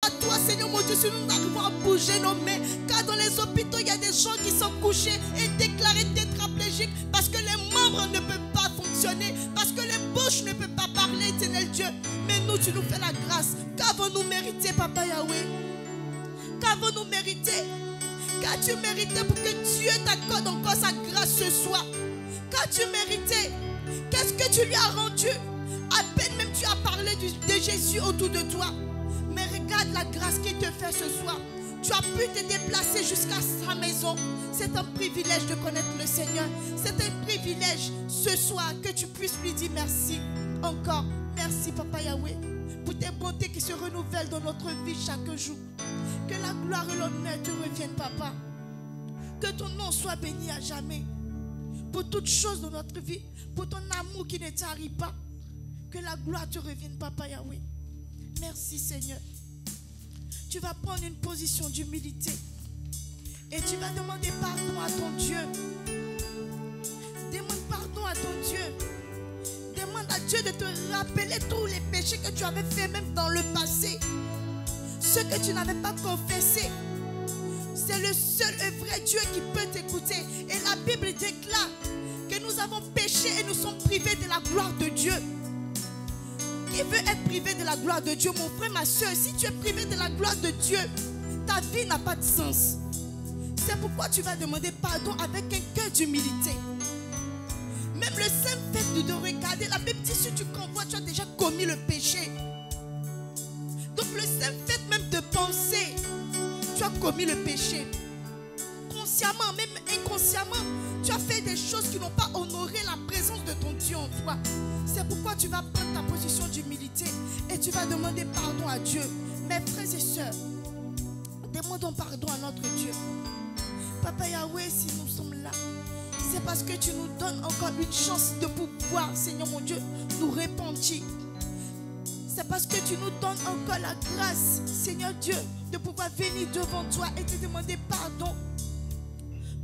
à toi, Seigneur mon Dieu, si nous n'arrivons à bouger nos mains. Car dans les hôpitaux, il y a des gens qui sont couchés et déclarés tétraplégiques parce que les membres ne peuvent pas fonctionner, parce que les bouches ne peuvent pas parler, éternel Dieu. Mais nous, tu nous fais la grâce. Qu'avons-nous mérité, Papa Yahweh? Qu'avons-nous mérité? Qu'as-tu mérité pour que Dieu t'accorde encore sa grâce ce soir? Qu'as-tu mérité? Qu'est-ce que tu lui as rendu? À peine même tu as parlé de Jésus autour de toi. Mais regarde la grâce qu'il te fait ce soir. Tu as pu te déplacer jusqu'à sa maison. C'est un privilège de connaître le Seigneur. C'est un privilège ce soir que tu puisses lui dire merci. Encore, merci Papa Yahweh pour tes bontés qui se renouvellent dans notre vie chaque jour. Que la gloire et l'honneur te reviennent, Papa. Que ton nom soit béni à jamais. Pour toutes choses dans notre vie, pour ton amour qui ne t'arrive pas. Que la gloire te revienne, Papa Yahweh. Merci, Seigneur. Tu vas prendre une position d'humilité. Et tu vas demander pardon à ton Dieu. Demande pardon à ton Dieu. Demande à Dieu de te rappeler tous les péchés que tu avais fait même dans le passé. Ceux que tu n'avais pas confessés. C'est le seul et vrai Dieu qui peut t'écouter. Et la Bible déclare que nous avons péché et nous sommes privés de la gloire de Dieu. Qui veut être privé de la gloire de Dieu? Mon frère, ma soeur, si tu es privé de la gloire de Dieu, ta vie n'a pas de sens. C'est pourquoi tu vas demander pardon avec un cœur d'humilité. Même le simple fait de regarder, la Bible dit si tu convoites, tu as déjà commis le péché. Donc le simple fait même de penser, tu as commis le péché. Consciemment, même inconsciemment, tu as fait des choses qui n'ont pas honoré la présence de ton Dieu en toi. C'est pourquoi tu vas prendre ta position d'humilité et tu vas demander pardon à Dieu. Mes frères et sœurs, demandons pardon à notre Dieu. Papa Yahweh, si nous sommes là, c'est parce que tu nous donnes encore une chance de pouvoir, Seigneur mon Dieu, nous repentir. C'est parce que tu nous donnes encore la grâce, Seigneur Dieu, de pouvoir venir devant toi et te demander pardon.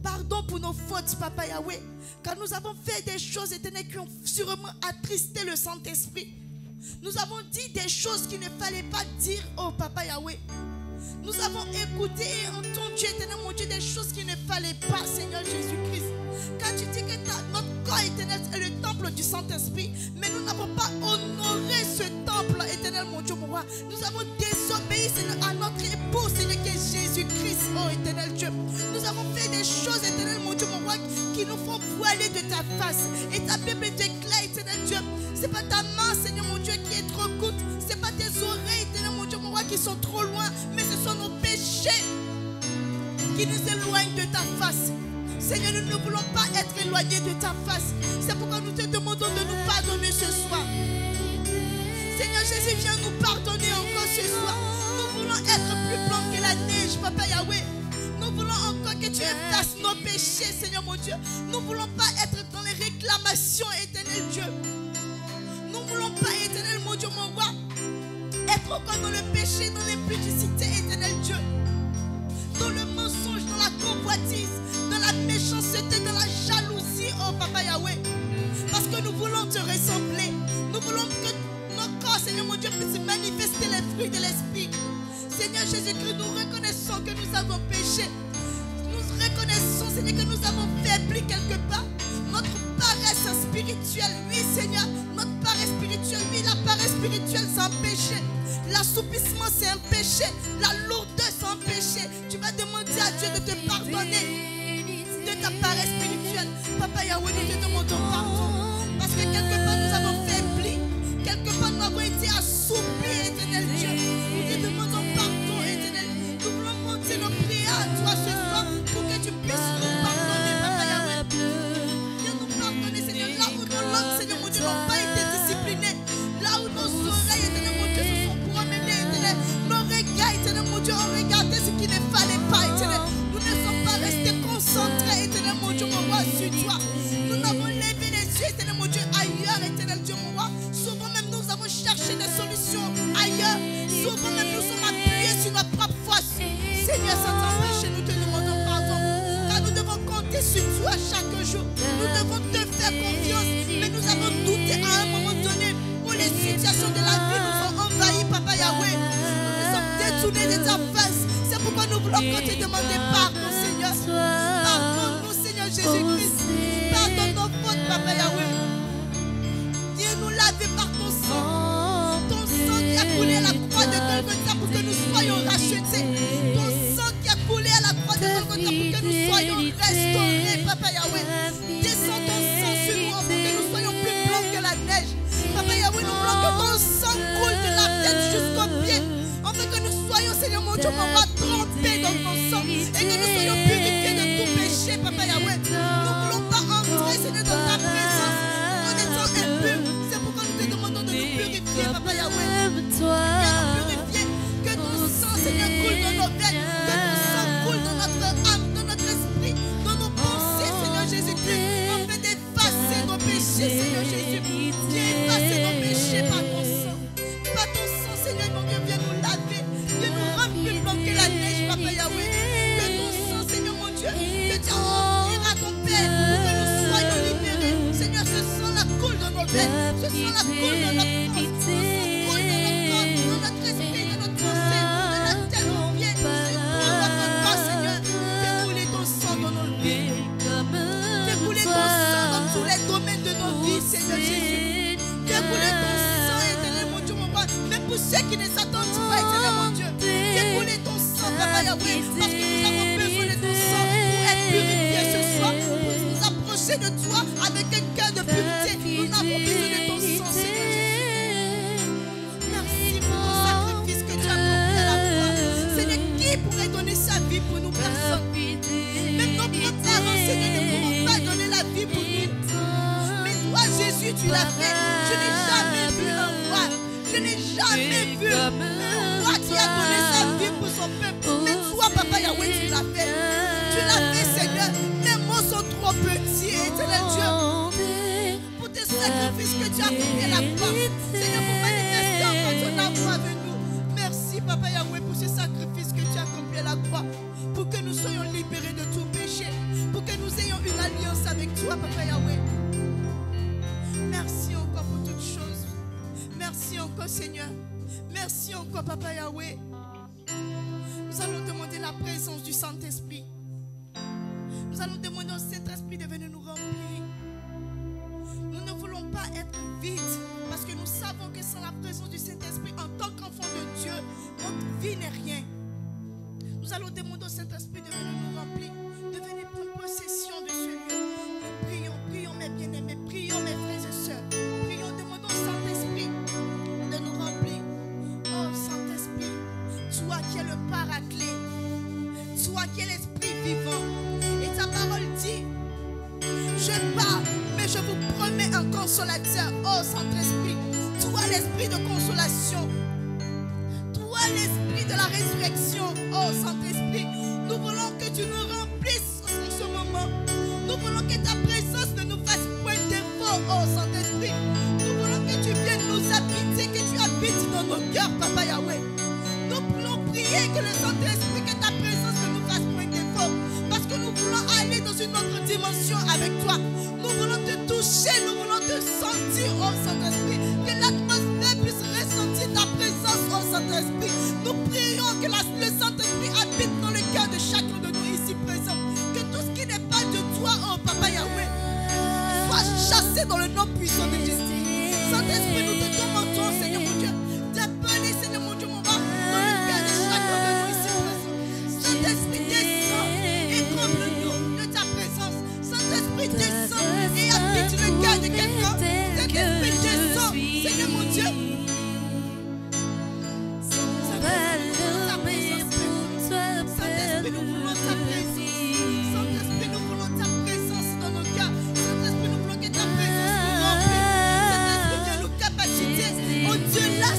Pardon pour nos fautes, Papa Yahweh. Car nous avons fait des choses éternelles qui ont sûrement attristé le Saint-Esprit. Nous avons dit des choses qu'il ne fallait pas dire, oh Papa Yahweh. Nous avons écouté et entendu, éternel mon Dieu, des choses qu'il ne fallait pas, Seigneur Jésus-Christ. Quand tu dis que notre corps éternel est le temple du Saint-Esprit, mais nous n'avons pas honoré ce temple, éternel mon Dieu, mon roi. Nous avons désobéi, Seigneur, à notre époux, Seigneur, qui est Jésus-Christ, oh éternel Dieu. Nous avons fait des choses, éternel mon Dieu, mon roi, qui nous font voiler de ta face. Et ta Bible déclare, éternel Dieu, c'est pas ta main, Seigneur mon Dieu, qui est trop courte, c'est pas tes oreilles, éternel mon Dieu, mon roi, qui sont trop loin, mais ce sont nos péchés qui nous éloignent de ta face. Seigneur, nous ne voulons pas être éloignés de ta face. C'est pourquoi nous te demandons de nous pardonner ce soir. Seigneur Jésus, viens nous pardonner encore ce soir. Nous voulons être plus blancs que la neige, Papa Yahweh. Nous voulons encore que tu effaces nos péchés, Seigneur mon Dieu. Nous ne voulons pas être dans les réclamations, éternel Dieu. Nous ne voulons pas, éternel mon Dieu, mon roi, être encore dans le péché, dans l'impudicité, éternel Dieu. Dans le mensonge, dans la convoitise, dans la méchanceté, dans la jalousie, oh Papa Yahweh. Parce que nous voulons te ressembler. Nous voulons que nos corps, Seigneur mon Dieu, puissent manifester les fruits de l'Esprit. Seigneur Jésus-Christ, nous reconnaissons que nous avons péché. Nous reconnaissons, Seigneur, que nous avons faibli quelque part. Notre paresse spirituelle, oui Seigneur, notre paresse spirituelle, oui la paresse spirituelle c'est un péché. L'assoupissement c'est un péché. La lourdeur c'est un péché. Tu vas demander à Dieu de te pardonner de ta paresse spirituelle. Papa Yahweh, nous te demandons pardon. Parce que quelque part nous avons faibli. Quelque part nous avons été assoupis, éternel Dieu. Nous te demandons pardon, éternel. Nous voulons monter nos prières à toi ce soir pour que tu puisses nous pardonner, Papa Yahweh. Viens nous pardonner, Seigneur. Là où nos langues, Seigneur mon Dieu, n'ont pas été disciplinées. Là où nos oreilles, éternel mon Dieu, se sont promenées, éternel. Nos regards, éternel mon Dieu, ont regardé ce qu'il ne fallait pas, éternel. Nous ne sommes pas restés concentrés, éternel mon Dieu, mon roi, sur toi. Nous n'avons levé les yeux, éternel mon Dieu, ailleurs, éternel Dieu, mon roi. Souvent même nous avons cherché des solutions ailleurs. Souvent même nous sommes appuyés sur notre propre force. Seigneur, sans t'empêcher, nous te demandons pardon. Car nous devons compter sur toi chaque jour. Nous devons te faire confiance. Mais nous avons douté à un moment donné où les situations de la vie nous ont envahis, Papa Yahweh. Nous nous sommes détourner de ta face. C'est pourquoi nous voulons qu'on te demander pardon, Seigneur. Pardonne-nous, Seigneur Jésus-Christ. Pardonne nos fautes, Papa Yahweh. Viens nous laver par ton sang. Ton sang qui a coulé à la croix de Golgotha pour que nous soyons rachetés. Ton sang qui a coulé à la croix de Golgotha pour que nous soyons restaurés, Papa Yahweh. Descends ton sang sur nous pour que nous soyons plus blancs que la neige. Papa Yahweh, nous voulons que ton sang coule de la tête jusqu'aux pieds. Afin que nous soyons, Seigneur mon Dieu, mon roi, trempés dans ton sang. Et que nous soyons purifiés de tout péché, Papa Yahweh. Nous ne voulons pas entrer, Seigneur, dans ta présence en étant impurs. C'est pourquoi nous te demandons de nous purifier, Papa Yahweh. Viens nous purifier. Que ton sang, Seigneur, coule dans nos veines. Que ton sang coule dans notre âme, dans notre esprit, dans nos pensées, Seigneur Jésus-Christ. Afin d'effacer nos péchés, Seigneur Jésus. Viens effacer nos péchés par ton sang. Par ton sang, Seigneur, mon Dieu, viens nous laver. Viens nous rendre plus blancs que la neige, Papa Yahweh. Que ton sang, Seigneur, mon Dieu, que tu offriras ton Père pour que nous soyons libérés. Seigneur, ce sang-là coule dans nos veines. Ce sang-là coule dans notre force. Ce sang coule dans notre corps, dans notre esprit, dans notre pensée, de la tête aux pieds. Dans notre corps, Seigneur, fais couler ton sang dans nos vies. Fais couler ton sang dans tous les domaines de nos vies, Seigneur Jésus. Fais couler ton sang, éternel mon Dieu, mon roi. Même pour ceux qui ne s'attendent pas, éternel mon Dieu. Fais couler ton sang, Papa Yahweh. Parce que nous avons besoin de ton sang pour être purifiés ce soir. Pour nous approcher de toi avec un cœur de pureté. Nous avons besoin de ton sang, Seigneur Jésus. Merci pour ton sacrifice que tu as accompli à la croix. Seigneur, qui pourrait donner sa vie pour nous, personne? Même nos parents, Seigneur, ne pourront pas donner la vie pour nous. Mais toi, Jésus, tu l'as fait. Je n'ai jamais vu un roi. Je n'ai jamais vu un roi qui a donné sa vie pour son peuple. Mais toi, Papa Yahweh, tu l'as fait. Tu l'as fait, Seigneur. Les mots sont trop petits, éternel Dieu. Pour tes sacrifices que tu as accomplis à la croix. Seigneur, pour manifester encore ton amour avec nous. Merci, Papa Yahweh, pour ce sacrifice que tu as accompli à la croix. Pour que nous soyons libérés de tout péché. Pour que nous ayons une alliance avec toi, Papa Yahweh. Merci encore pour toutes choses. Merci encore, Seigneur. Merci encore, Papa Yahweh. Nous allons demander la présence du Saint-Esprit. Nous allons demander au Saint-Esprit de venir nous remplir. Nous ne voulons pas être vides parce que nous savons que sans la présence du Saint-Esprit, en tant qu'enfant de Dieu, notre vie n'est rien. Nous allons demander au Saint-Esprit de venir nous remplir, de venir prendre possession de ce lieu. Nous prions, prions mes bien-aimés, prions mes frères et sœurs. Prions, demandons au Saint-Esprit de nous remplir. Oh Saint-Esprit, toi qui es le paraclet, toi qui es l'Esprit vivant. Et ta parole dit, je pars, mais je vous promets un consolateur. Oh Saint-Esprit, toi l'Esprit de consolation, toi l'Esprit de la résurrection. Oh Saint-Esprit, nous voulons que tu nous remplisses en ce moment. Nous voulons que ta présence ne nous fasse point défaut. Oh Saint-Esprit, nous voulons que tu viennes nous habiter, que tu habites dans nos cœurs, Papa Yahweh. Nous voulons prier que le Saint-Esprit, que ta présence ne nous fasse point défaut. Parce que nous voulons aller dans une autre dimension avec toi. Nous voulons te toucher, nous voulons te sentir, oh Saint-Esprit. Que l'atmosphère puisse ressentir ta présence, oh Saint-Esprit. Nous prions que le Saint-Esprit habite dans le cœur de chacun de nous ici présents. Que tout ce qui n'est pas de toi, oh Papa Yahweh, soit chassé dans le nom puissant de Jésus. Saint-Esprit, nous te demandons, Seigneur mon Dieu, d'appeler, Seigneur mon Dieu, mon roi, dans le cœur de chacun de nous ici présents. Saint-Esprit, descends et comble-nous de ta présence. Saint-Esprit, descends et habite le cœur de quelqu'un. Saint-Esprit, descends, Seigneur mon Dieu. Saint-Esprit, nous voulons ta présence. Saint-Esprit, nous voulons ta présence dans nos cœurs. Saint-Esprit, nous voulons que ta présence nous remplisse. Saint-Esprit, viens nous capaciter. Oh Dieu, là,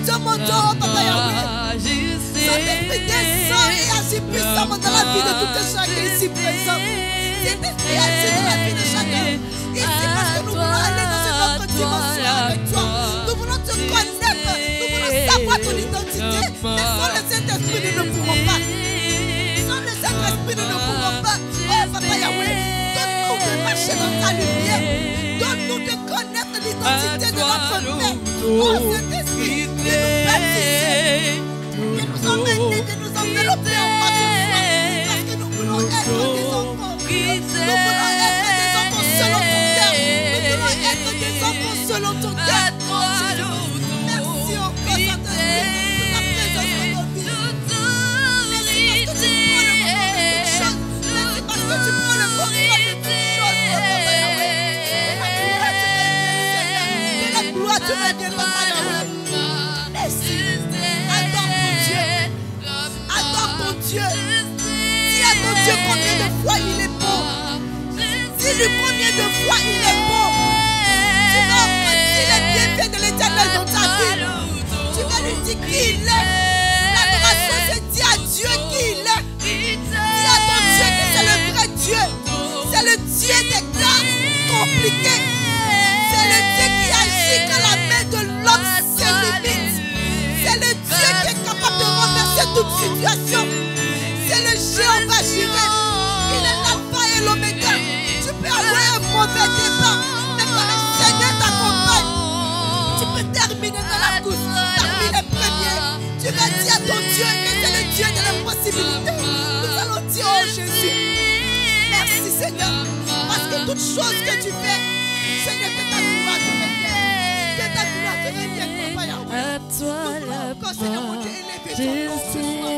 Dieu, Papa Yahweh. Saint-Esprit, descend et agit puissamment dans la vie de tout et chacun ici présent. Saint-Esprit, agit dans la vie de chacun. Ici, parce que nous voulons aller dans une autre dimension avec toi. Nous voulons te connaître. Nous voulons savoir ton identité. Mais sans le Saint-Esprit, nous ne pourrons pas. Sans le Saint-Esprit, nous ne pourrons pas. Oh, Papa Yahweh, donne-nous de marcher dans ta lumière. Donne-nous de connaître l'identité de notre Père. Oh, Saint-Esprit, viens nous baptiser. Viens nous emmener, viens nous envelopper en toi ce soir. Parce que nous voulons être des enfants. Nous voulons être des enfants selon ton cœur. Nous voulons être des enfants selon ton cœur. Merci encore, Saint-Esprit, pour ta présence dans nos vies. Merci parce que tu prends le contrôle de toutes choses. Merci parce que tu prends le contrôle de toutes choses, Papa Yahweh. Que la gloire te revienne, Papa Yahweh. Merci. Adore ton Dieu. Adore ton Dieu. Dis à ton Dieu combien de fois il est bon. Dis-lui combien de fois il est bon. Tu vas offrir les bienfaits de l'Éternel dans ta vie. Tu vas lui dire qui il est. L'adoration, c'est dire à Dieu qui il est. Dis à ton Dieu que c'est le vrai Dieu. C'est le Dieu des cas compliqués. C'est le Dieu qui agit quand la main de l'homme se limite. C'est le Dieu qui est capable de renverser toute situation. C'est le Jéhovah Jireh. Il est l'alpha et l'oméga. Tu peux avoir un mauvais départ, mais quand le Seigneur t'accompagne, tu peux terminer dans la course parmi les premiers. Tu vas dire à ton Dieu que c'est le Dieu de l'impossibilité. Nous allons dire, oh Jésus, merci Seigneur, parce que toute chose que tu fais, Seigneur, que ta gloire te revienne. Que ta gloire te revienne, Papa Yahweh. Nous voulons encore, Seigneur, mon Dieu, élever ton nom ce soir.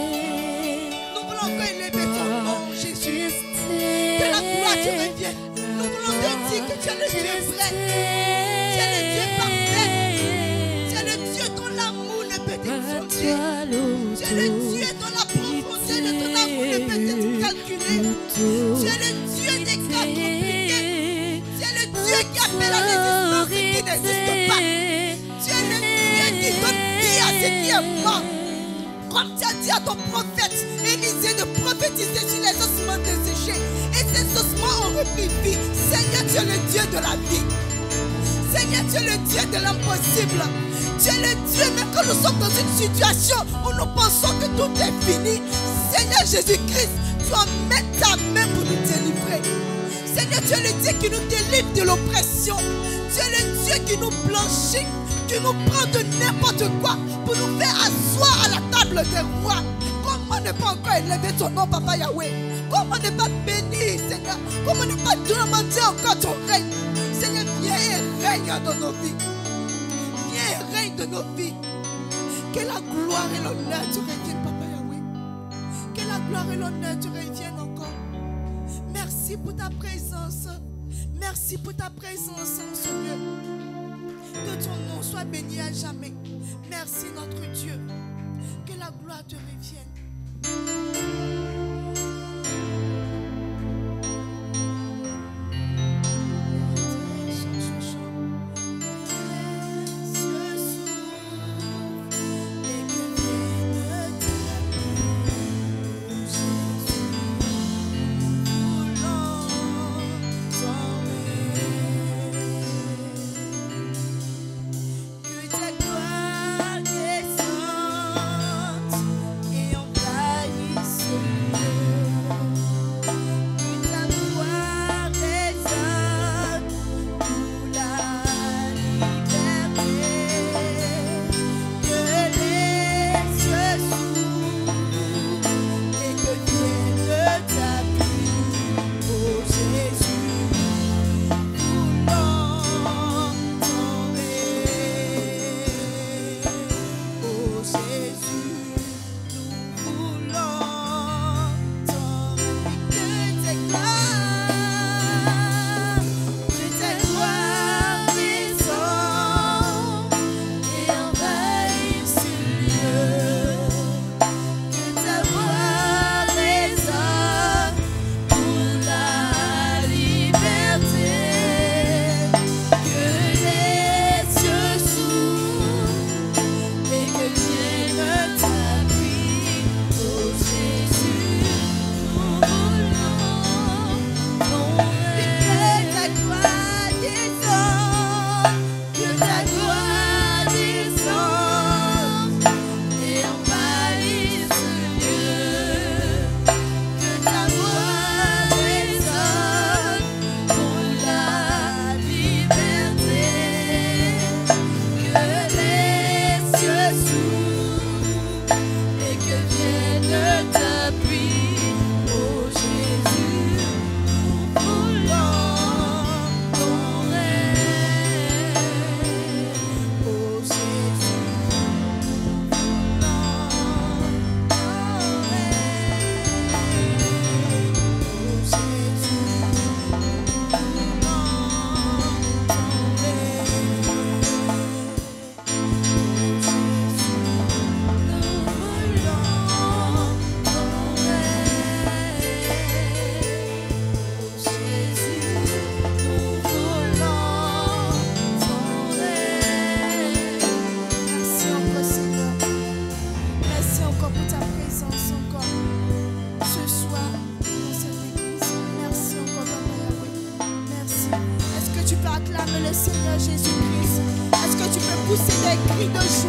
Nous voulons encore élever ton nom, Jésus. Que la gloire te revienne. Nous voulons te dire que tu es le Dieu vrai. Tu es le Dieu parfait. Tu es le Dieu dont l'amour ne peut être sondé. Tu es le Dieu dont la profondeur de ton amour ne peut être calculée. Tu es le Dieu des cas compliqués. Tu es le Dieu qui appelle à l'existence ce qui n'existe pas. Tu es le Dieu qui donne vie à ce qui est mort. Comme tu as dit à ton prophète Élisée de prophétiser sur les ossements desséchés. Et ces ossements ont repris vie. Seigneur, tu es le Dieu de la vie. Seigneur, tu es le Dieu de l'impossible. Tu es le Dieu, même quand nous sommes dans une situation où nous pensons que tout est fini. Seigneur Jésus-Christ, tu en mets ta main pour nous délivrer. Seigneur, tu es le Dieu qui nous délivre de l'oppression. Tu es le Dieu qui nous blanchit, qui nous prend de n'importe quoi pour nous faire asseoir à la table des rois. Comment ne pas encore élever ton nom, Papa Yahweh? Comment ne pas bénir, Seigneur? Comment ne pas demander encore ton règne? Seigneur, viens et règne dans nos vies. Viens et règne dans nos vies. Que la gloire et l'honneur te reviennent, Papa Yahweh. Que la gloire et l'honneur te reviennent encore. Merci pour ta présence. Merci pour ta présence en ce lieu. Que ton nom soit béni à jamais. Merci notre Dieu. Que la gloire te revienne. Descente et envahisse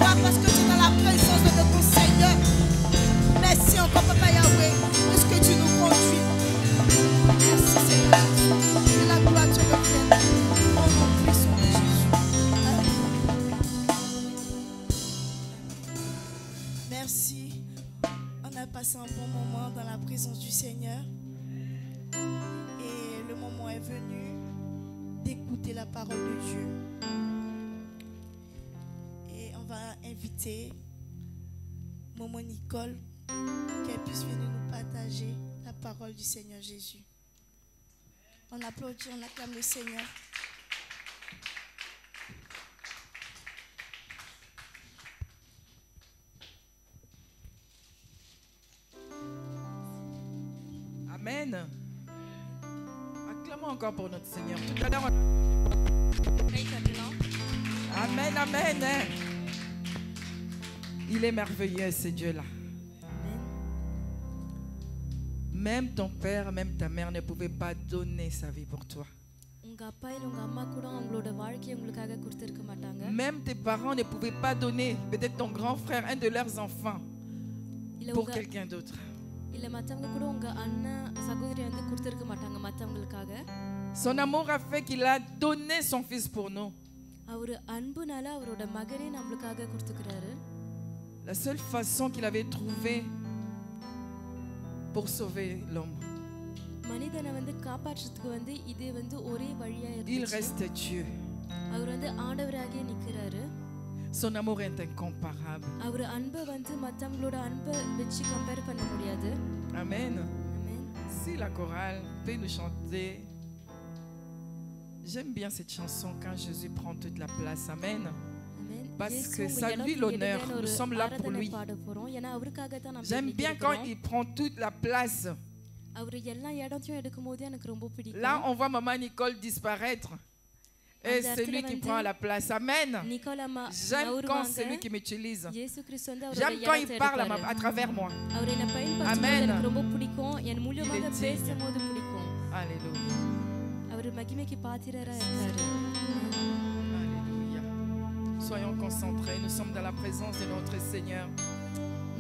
joie parce que tu es dans la présence de notre Seigneur. Merci encore, Papa Yahweh, de ce que tu nous conduis. Merci, Seigneur Jésus. Que la gloire te revienne. Au nom puissant de Jésus. Merci. On a passé un bon moment dans la présence du Seigneur. Et le moment est venu d'écouter la parole de Dieu. Et on va inviter Maman Nicole qu'elle puisse venir nous partager la parole du Seigneur Jésus. On applaudit, on acclame le Seigneur. Amen. Acclamons encore pour notre Seigneur. Tout à l'heure. Amen, amen. Il est merveilleux, ce Dieu-là. Même ton père, même ta mère ne pouvaient pas donner sa vie pour toi. Même tes parents ne pouvaient pas donner, peut-être ton grand frère, un de leurs enfants, pour quelqu'un d'autre. Son amour a fait qu'il a donné son fils pour nous. La seule façon qu'il avait trouvée pour sauver l'homme. Il reste Dieu. Son amour est incomparable. Amen. Si la chorale peut nous chanter. J'aime bien cette chanson quand Jésus prend toute la place. Amen. Parce que ça lui l'honneur. Nous sommes là pour lui. J'aime bien quand il prend toute la place. Là, on voit Maman Nicole disparaître. Et c'est lui qui prend la place. Amen. J'aime quand c'est lui qui m'utilise. J'aime quand il parle à travers moi. Amen. Il est digne. Alléluia. Alléluia. Soyons concentrés. Nous sommes dans la présence de notre Seigneur.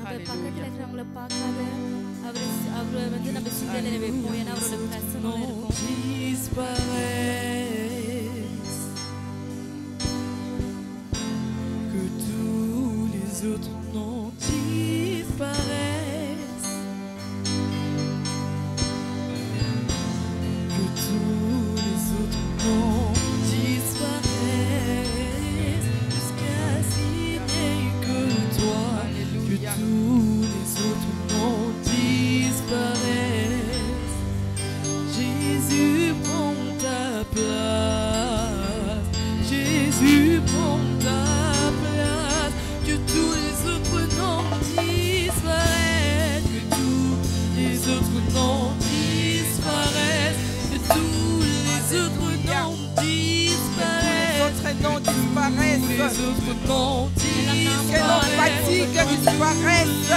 Alléluia. Que tous les autres noms disparaissent. Que tous les autres noms disparaissent jusqu'à ce qu'il n'y ait que toi. Alléluia. Que tous les autres noms disparaissent. Jésus prend ta place. Jésus prend ta place. Que tous les autres noms disparaissent. Que tous les autres noms disparaissent. Que tous les autres noms disparaissent. D'autres noms disparaissent. Les autres noms Que nos fatigues disparaissent.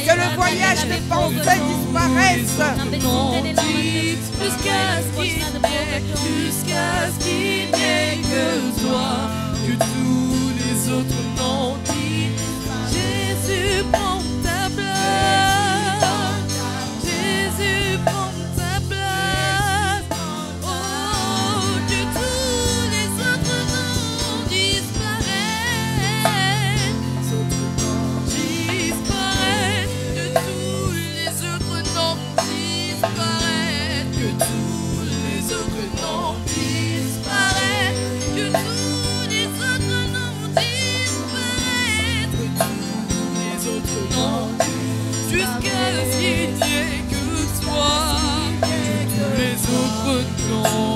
Que le voyage des pensées disparaisse. Jusqu'à ce qu'il n'y ait que toi. Que tous les autres noms disent. Jésus prend ta place. Jésus prend ta place. Oh, que tous les autres noms disparaissent. Disparaissent. Que tous les autres noms disparaissent. Que tous les autres noms disparaissent. Que tous les autres noms disparaissent. Que tous les autres noms jusqu'à ce qu'il n'y ait que toi. Tous les autres noms.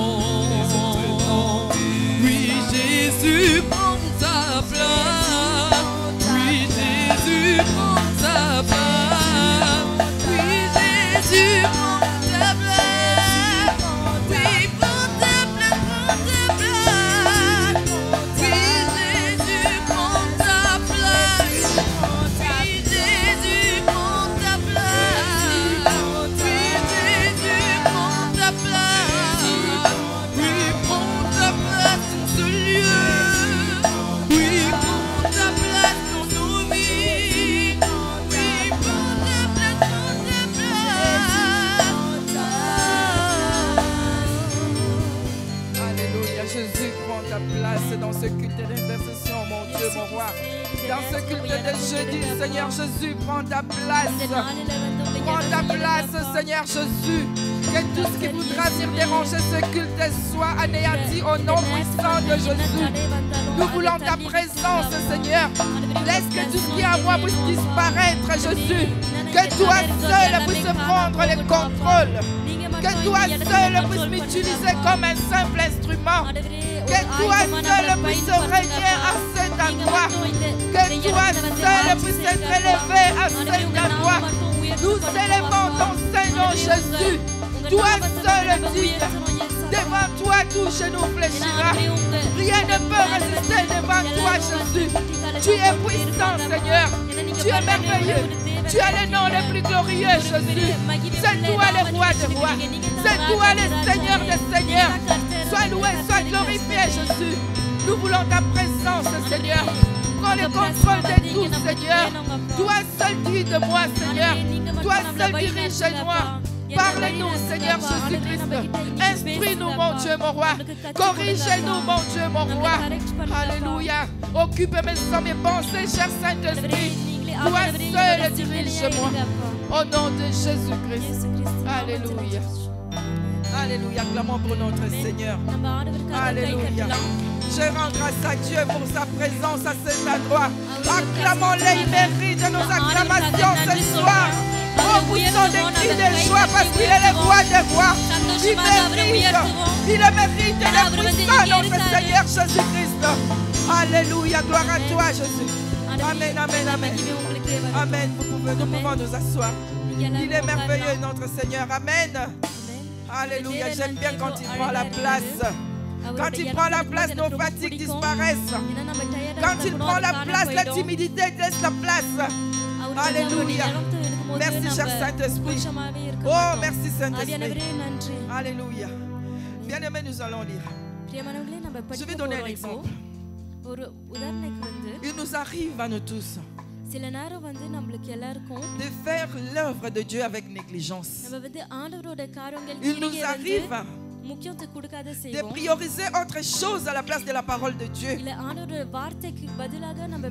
Oui, Jésus prend ta place. Oui, Jésus prend ta place. Oui, Jésus prend ta place. Oui, prends ta place, prends ta place. Oui, Jésus prend ta place. Oui, Jésus prend ta place. gloire. Dans ce culte de jeudi, Seigneur Jésus, prends ta place. Prends ta place, Seigneur Jésus. Que tout ce qui voudra venir déranger ce culte soit anéanti au nom puissant de Jésus. Nous voulons ta présence, Seigneur. Laisse que tout ce qui est à moi puisse disparaître, Jésus. Que toi seul puisse prendre le contrôle. Que toi seul puisse m'utiliser comme un simple instrument. Que toi seul puisse régner à cet endroit. Que toi seul puisse être élevé à cet endroit. Nous élevons ton Seigneur Jésus. Toi seul, Dieu. Devant toi, tout genou fléchira. Rien ne peut résister devant toi, Jésus. Tu es puissant, Seigneur. Tu es merveilleux. Tu as le nom le plus glorieux, Jésus. C'est toi le roi des rois. C'est toi le Seigneur des seigneurs. Sois loué, sois glorifié, Jésus. Nous voulons ta présence, Seigneur. Prends le contrôle de tout, Seigneur. Toi seul guide-moi, Seigneur. Toi seul dirige-moi. Parle-nous, Seigneur Jésus-Christ. Instruis-nous, mon Dieu, mon roi. Corrige-nous, mon Dieu, mon roi. Alléluia. Occupe mes pensées, cher Saint-Esprit. Toi seul dirige-moi. Au nom de Jésus-Christ. Alléluia. Alléluia. Clamons pour notre Seigneur. Alléluia. Je rends grâce à Dieu pour sa présence à cet endroit. Acclamons-les, il mérite nos acclamations ce soir. Oh, poussons des cris de joie parce qu'il est le roi des rois. Il le mérite, il est puissant, notre Seigneur Jésus-Christ. Alléluia, gloire à toi, Jésus. Amen, amen, amen. Amen, nous pouvons nous asseoir. Il est merveilleux, notre Seigneur. Amen. Alléluia, j'aime bien quand il prend la place. Quand il prend la place, nos fatigues disparaissent. Quand il prend la place, la timidité laisse la place. Alléluia. Merci, cher Saint-Esprit. Oh, merci, Saint-Esprit. Alléluia. Bien-aimés, nous allons lire. Je vais donner un exemple. Il nous arrive à nous tous de faire l'œuvre de Dieu avec négligence. Il nous arrive de prioriser autre chose à la place de la parole de Dieu.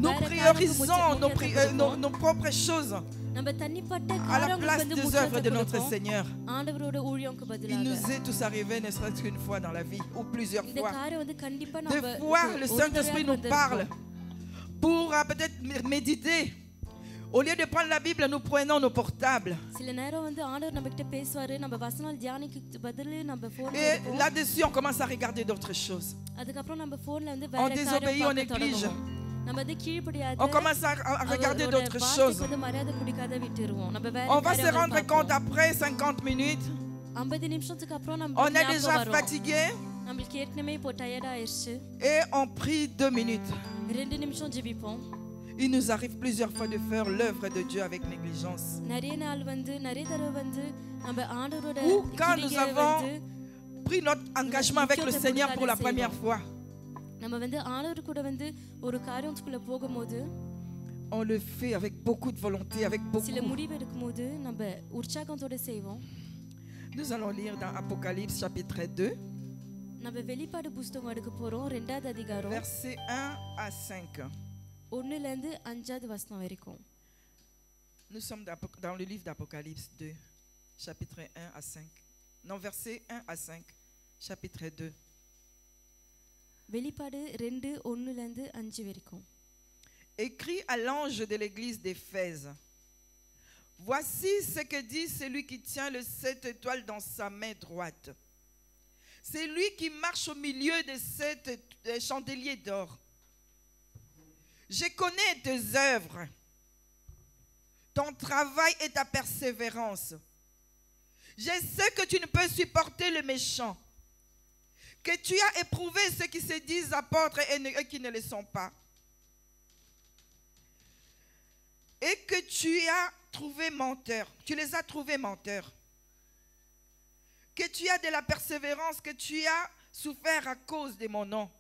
Nous priorisons nos propres choses à la place des œuvres de notre Seigneur. Il nous est tous arrivé, ne serait-ce qu'une fois dans la vie, ou plusieurs fois. Des fois, le Saint-Esprit nous parle pour peut-être méditer. Au lieu de prendre la Bible, nous prenons nos portables. Et là-dessus, on commence à regarder d'autres choses. On désobéit, on néglige. On commence à regarder d'autres choses. On va se rendre compte après 50 minutes. On est déjà fatigué. Et on prie 2 minutes. Il nous arrive plusieurs fois de faire l'œuvre de Dieu avec négligence. Ou quand nous avons pris notre engagement avec le Seigneur pour la première fois, on le fait avec beaucoup de volonté, avec beaucoup. Nous allons lire dans Apocalypse chapitre 2, versets 1 à 5. Nous sommes dans le livre d'Apocalypse 2, chapitre 1 à 5. Non, versets 1 à 5, chapitre 2. Écrit à l'ange de l'église d'Éphèse. Voici ce que dit celui qui tient le 7 étoiles dans sa main droite. C'est lui qui marche au milieu de 7 chandeliers d'or. Je connais tes œuvres, ton travail et ta persévérance. Je sais que tu ne peux supporter le méchant, que tu as éprouvé ceux qui se disent apôtres et qui ne le sont pas, et que tu as trouvé menteur, tu les as trouvés menteurs, que tu as de la persévérance, que tu as souffert à cause de mon nom,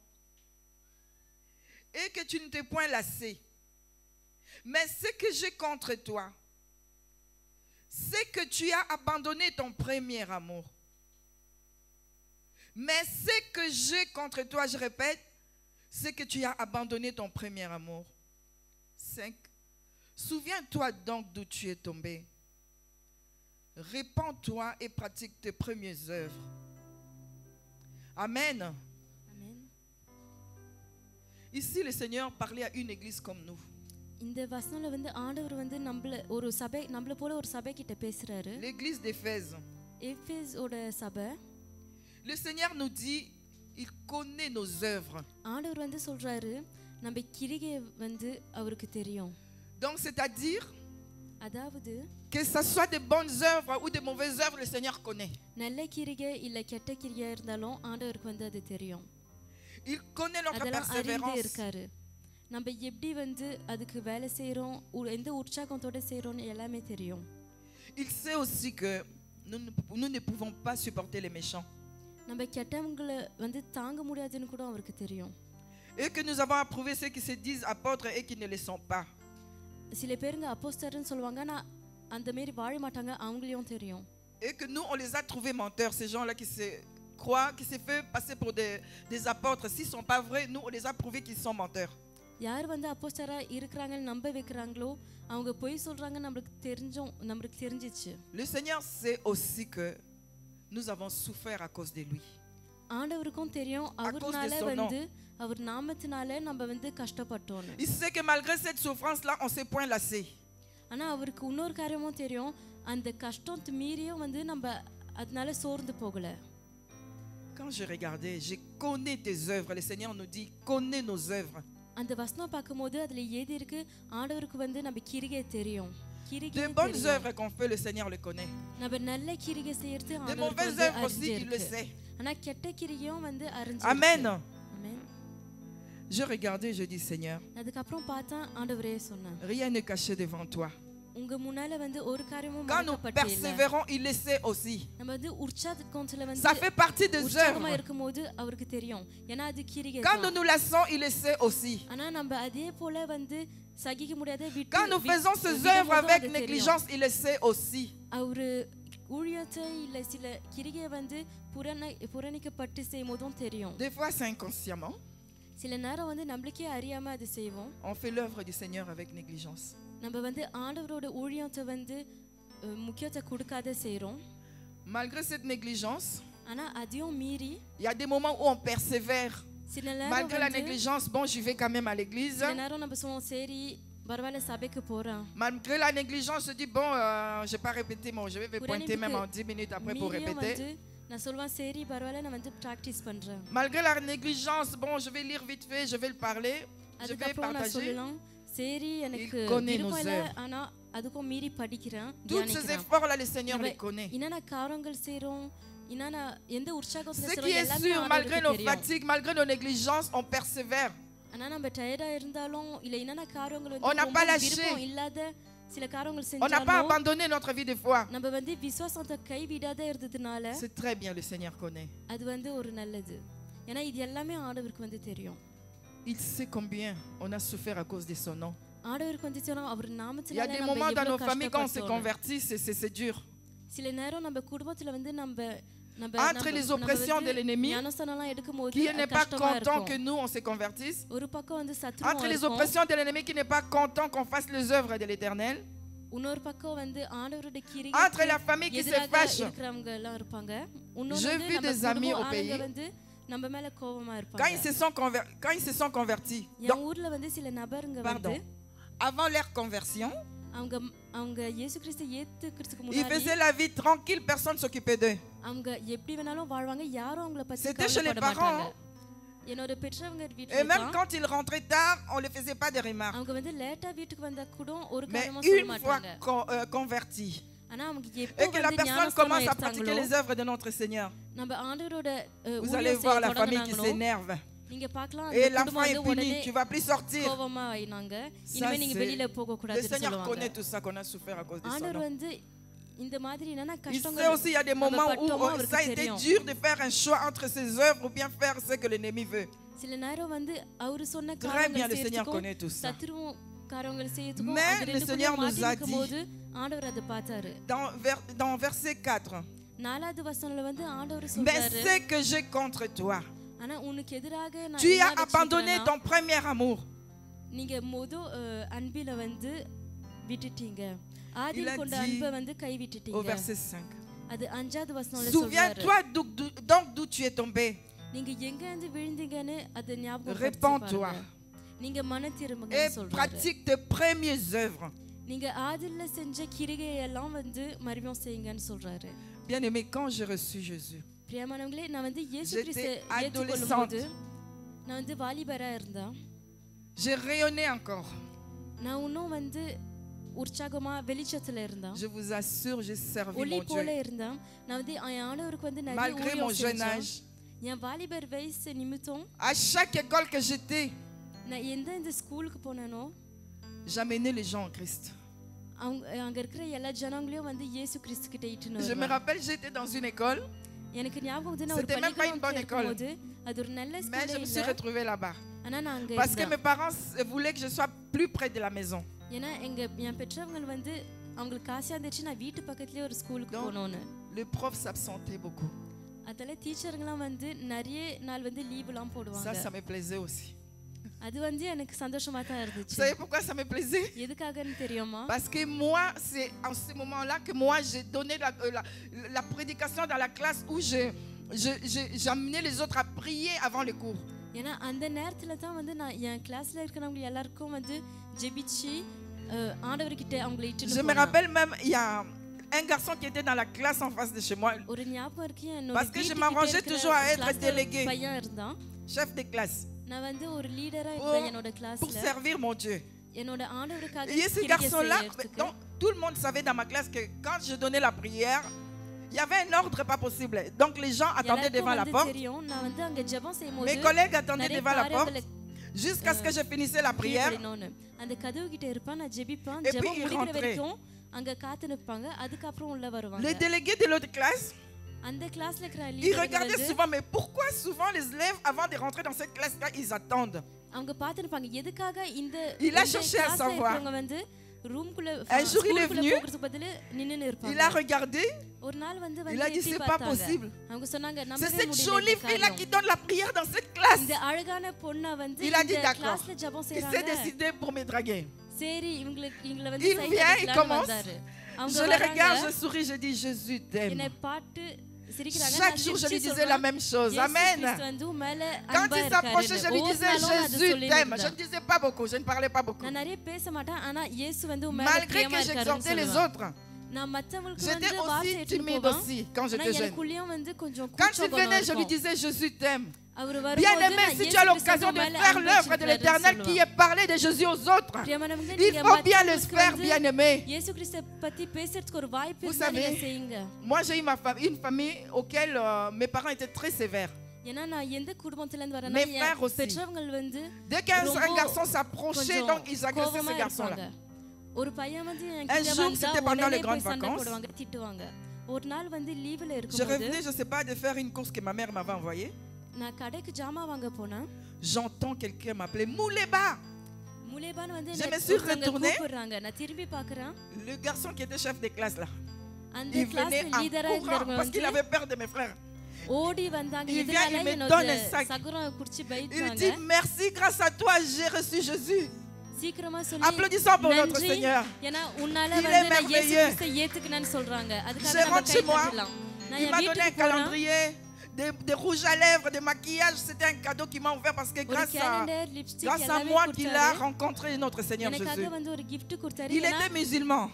et que tu ne t'es point lassé. Mais ce que j'ai contre toi, c'est que tu as abandonné ton premier amour. Mais ce que j'ai contre toi, je répète, c'est que tu as abandonné ton premier amour. 5. Souviens-toi donc d'où tu es tombé. Répands-toi et pratique tes premières œuvres. Amen. Amen. Ici, le Seigneur parlait à une église comme nous. L'église d'Éphèse. Le Seigneur nous dit, il connaît nos œuvres. Donc, c'est-à-dire que ce soit de bonnes œuvres ou de mauvaises œuvres, le Seigneur connaît. Il connaît notre persévérance. Il sait aussi que nous ne pouvons pas supporter les méchants. Et que nous avons approuvé ceux qui se disent apôtres et qui ne le sont pas. Et que nous, on les a trouvés menteurs, ces gens-là qui se croient, qui se font passer pour des apôtres. S'ils ne sont pas vrais, nous, on les a prouvés qu'ils sont menteurs. Le Seigneur sait aussi que nous avons souffert à cause de lui. À cause de son nom. Il sait que malgré cette souffrance-là, on ne s'est point lassé. Quand je regardais, je connais tes œuvres. Le Seigneur nous dit, connais nos œuvres. De bonnes œuvres qu'on fait, le Seigneur le connaît. De mauvaises œuvres aussi, il le sait. Amen. Je regardais, je dis, Seigneur, rien n'est caché devant toi. Quand nous persévérons, il le sait aussi. Ça fait partie des œuvres. Quand nous nous lassons, il le sait aussi. Quand nous faisons ces œuvres avec négligence, il le sait aussi. Des fois, c'est inconsciemment. On fait l'œuvre du Seigneur avec négligence. Malgré cette négligence, il y a des moments où on persévère. Malgré la négligence, bon, j'y vais quand même à l'église. Malgré la négligence, je dis, bon, je n'ai pas répété, mais je vais pointer même en 10 minutes après pour répéter. Malgré la négligence, bon, je vais lire vite fait, je vais le parler, je vais partager. Il connaît nos œuvres. Tous ces efforts-là, le Seigneur les connaît. Ce qui est sûr, malgré nos fatigues, malgré nos négligences, on persévère. On n'a pas lâché. On n'a pas abandonné notre vie de foi. C'est très bien, le Seigneur connaît. Il sait combien on a souffert à cause de son nom. Il y a des moments dans nos familles quand on se convertit, c'est dur. Entre les oppressions de l'ennemi, qui n'est pas content que nous on se convertisse, entre les oppressions de l'ennemi qui n'est pas content qu'on fasse les œuvres de l'Éternel, entre la famille qui se fâche. J'ai vu des amis au pays, quand ils se sont convertis, pardon, avant leur conversion, ils faisaient la vie tranquille, personne ne s'occupait d'eux. C'était chez les parents. Et même quand ils rentraient tard, on ne les faisait pas de remarques. Mais une fois convertis, et que la personne commence à pratiquer les œuvres de notre Seigneur, vous allez voir la famille qui s'énerve. Et l'enfant est puni, tu ne vas plus sortir. Ça, le Seigneur connaît tout ça qu'on a souffert à cause de son nom. Il sait aussi, il y a des moments où ça a été dur de faire un choix entre ses œuvres ou bien faire ce que l'ennemi veut. Très bien, le Seigneur connaît tout ça. Mais le Seigneur nous a dit, dans verset 4, mais ce que j'ai contre toi, tu as abandonné ton premier amour. நீங்க அன்பில விட்டுட்டீங்க. ஆதியில் கொண்ட அன்பை கை விட்டுட்டீங்க. Au verset 5. அது 5வது வசனத்துல சொல்றாரு. Souviens-toi donc d'où tu es tombé. நீங்க எங்க இருந்து விழுந்தீங்கன்னு அது ஞாபகம் Répands-toi. நீங்க மன திரும்புங்க சொல்றாரு. Et pratique tes premières œuvres. நீங்க ஆதில்ல செஞ்ச கிரியை எல்லாம் மறுபடியும் செய்யுங்கன்னு சொல்றாரு. Bien-aimé, quand j'ai reçu Jésus, பிரியமானவங்களே, நான் இயேசு கிறிஸ்துவை ஏற்றுக்கொள்ளும்போது நான் வாலிபரா இருந்தேன். J'ai rayonné encore. நான் இன்னும் உற்சாகமா வெளிச்சத்துல இருந்தேன். Je vous assure, j'ai servi mon ஒளி Dieu. போல இருந்தேன். நான் ஆண்டவருக்கு நிறைய Malgré mon jeune âge, என் வாலிபர் வயசு நிமித்தம் à chaque école que j'étais, நான் எந்த ஸ்கூலுக்கு போனேனோ j'amenais les gens en Christ. அங்க இருக்கிற எல்லா ஜனங்களையும் இயேசு கிறிஸ்து கிட்ட இட்டுனு Je me rappelle, j'étais dans une école. எனக்கு ஞாபகம் நான் ஒரு C'était même pas une bonne école. அது ஒரு நல்ல school Mais je me suis retrouvée là-bas. ஆனா நான் அங்க Parce que mes parents voulaient que je sois plus près de la maison. ஏனா என் பெற்றவங்க அவங்களுக்கு ஆசையா இருந்துச்சு நான் வீட்டு பக்கத்துலயே ஒரு ஸ்கூலுக்கு போகணும்னு. Le prof s'absentait beaucoup. அதனால டீச்சர்ங்கலாம் நிறைய நாள் லீவ்லாம் போடுவாங்க. Ça me plaisait aussi. அது எனக்கு சந்தோஷமா தான் இருந்துச்சு. Vous savez pourquoi ça me plaisait? எதுக்காகன்னு தெரியுமா? Parce que moi, c'est en ce moment-là que moi j'ai donné la prédication dans la classe où j'amenais les autres à prier avant les cours. ஏனா அந்த நேரத்துல தான் நான் என் கிளாஸ்ல இருக்கிறவங்க எல்லாருக்கும் ஜெபிச்சி ஆண்டவர்கிட்ட அவங்களை இட்டுட்டு Je me rappelle même, il y a un garçon qui était dans la classe en face de chez moi. ஒரு ஞாபகம் இருக்கு என்னோட Parce que je m'arrangeais toujours à être délégué, பையன் இருந்தான். chef de classe. நான் ஒரு லீடரா இருந்தேன் என்னோட கிளாஸ்ல. Pour servir mon Dieu. என்னோட ஆண்டவருக்காக Et ce garçon-là, donc, tout le monde savait dans ma classe que quand je donnais la prière, il y avait un ordre pas possible. Donc les gens attendaient devant la porte. Mes collègues attendaient devant la porte jusqu'à ce que je finissais la prière. Et puis ils rentraient. Les délégués de l'autre classe, ils regardaient souvent, mais pourquoi souvent les élèves, avant de rentrer dans cette classe-là, ils attendent? Il a cherché à savoir. Un jour il est venu, il a regardé, il a dit c'est pas possible. C'est cette jolie fille-là qui donne la prière dans cette classe. Il a dit d'accord, il s'est décidé pour me draguer. Il vient, il commence, je le regarde, je souris, je dis Jésus t'aime. Chaque jour, je lui disais la même chose. Amen. Quand il s'approchait, je lui disais Jésus t'aime. Je ne disais pas beaucoup, je ne parlais pas beaucoup. Malgré que j'exhortais les autres, j'étais aussi timide aussi quand j'étais jeune. Quand il venait, je lui disais Jésus t'aime. Bien-aimé, si tu as l'occasion de faire l'œuvre de l'Éternel qui est parlé de Jésus aux autres, il faut bien le faire, bien-aimé. Vous savez, moi j'ai eu une famille auquel mes parents étaient très sévères. Mes frères aussi. Dès qu'un garçon s'approchait, donc ils agressaient ce garçon-là. Un jour, c'était pendant les grandes vacances. Je revenais, je ne sais pas, de faire une course que ma mère m'avait envoyée. J'entends quelqu'un m'appeler Mouleba. Je me suis retournée. Le garçon qui était chef de classe là, il venait en courant parce qu'il avait peur de mes frères. Il vient, il me donne un sac. Il dit merci, grâce à toi j'ai reçu Jésus. Applaudissons pour notre Seigneur. Il est merveilleux. Je rentre chez moi. Il m'a donné un calendrier, des rouges à lèvres, des maquillages. C'était un cadeau qu'il m'a offert parce que grâce à moi qu'il a rencontré notre Seigneur Jésus. Il était musulman.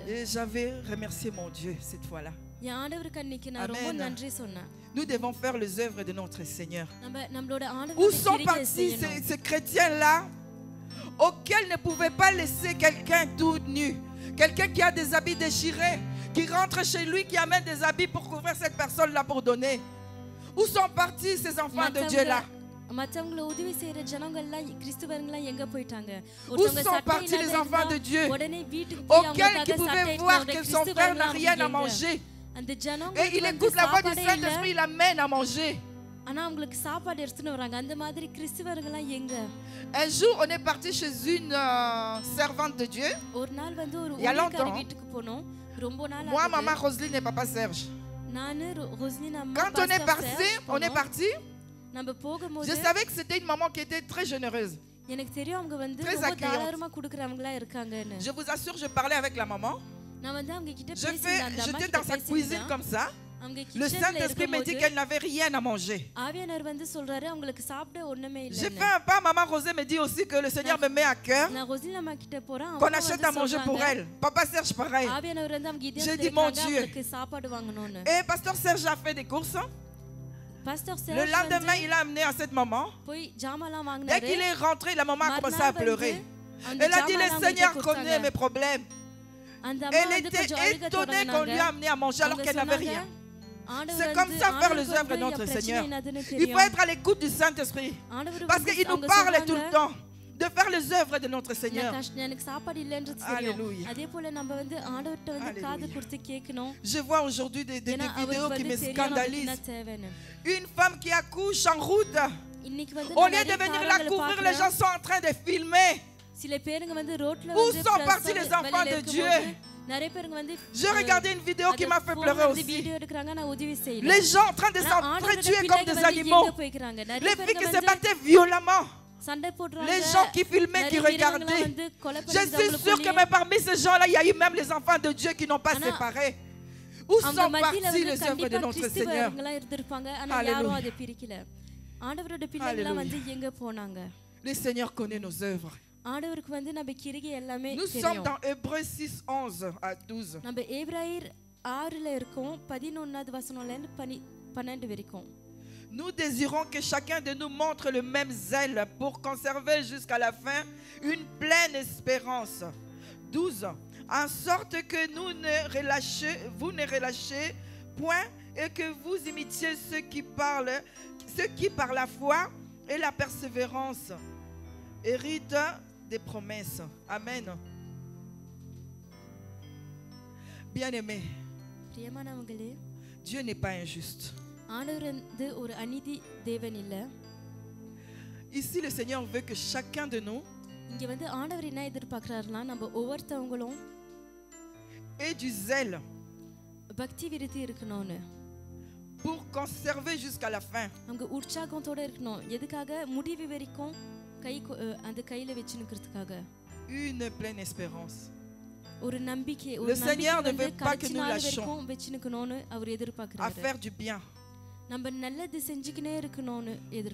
Et j'avais remercié mon Dieu cette fois-là. Amen. Nous devons faire les œuvres de notre Seigneur. Où sont partis ces chrétiens-là auxquels ne pouvaient pas laisser quelqu'un tout nu, quelqu'un qui a des habits déchirés, qui rentre chez lui, qui amène des habits pour couvrir cette personne-là pour donner? Où sont partis ces enfants de Dieu-là? Où sont partis les enfants de Dieu auxquels qui pouvaient voir que son frère n'a rien à manger? Et il écoute la voix du Saint-Esprit, il amène à manger. Un jour, on est parti chez une servante de Dieu. Il y a longtemps. Moi, maman Roselyne et papa Serge. Quand on est parti, Je savais que c'était une maman qui était très généreuse. Très accueillante. Je vous assure, je parlais avec la maman. J'étais dans sa cuisine comme ça. Le Saint-Esprit me dit qu'elle n'avait rien à manger. J'ai fait un pas. Maman Rosée me dit aussi que le Seigneur me met à cœur qu'on achète à manger pour elle. Papa Serge, pareil. J'ai dit, mon Dieu. Et Pasteur Serge a fait des courses. Le lendemain, il a amené à cette maman. Dès qu'il est rentré, la maman a commencé à pleurer. Elle a dit, le Seigneur connaît mes problèmes. Elle était étonnée qu'on lui a amené à manger alors qu'elle n'avait rien. C'est comme ça faire les œuvres de notre Seigneur. Il faut être à l'écoute du Saint-Esprit. Parce qu'il nous parle tout le temps de faire les œuvres de notre Seigneur. Alléluia. Je vois aujourd'hui des vidéos qui me scandalisent. Une femme qui accouche en route. Au lieu de venir la couvrir, les gens sont en train de filmer. Où sont partis les enfants de Dieu? J'ai regardé une vidéo qui m'a fait pleurer aussi. Les gens en train de s'entretuer comme des animaux. Les filles qui se battaient violemment. Les gens qui filmaient, qui regardaient. Je suis sûre que même parmi ces gens-là, il y a eu même les enfants de Dieu qui n'ont pas séparé. Où sont partis les œuvres de notre Seigneur? Alléluia. Le Seigneur connaît nos œuvres. Nous sommes dans Hébreux 6, 11 à 12. Nous désirons que chacun de nous montre le même zèle pour conserver jusqu'à la fin une pleine espérance. 12. En sorte que vous ne relâchez point et que vous imitiez ceux qui par la foi et la persévérance héritent des promesses. Amen. Bien-aimés, Dieu n'est pas injuste. Ici, le Seigneur veut que chacun de nous ait du zèle pour conserver jusqu'à la fin. Une pleine espérance. Le Seigneur ne veut pas que nous lâchions à faire du bien.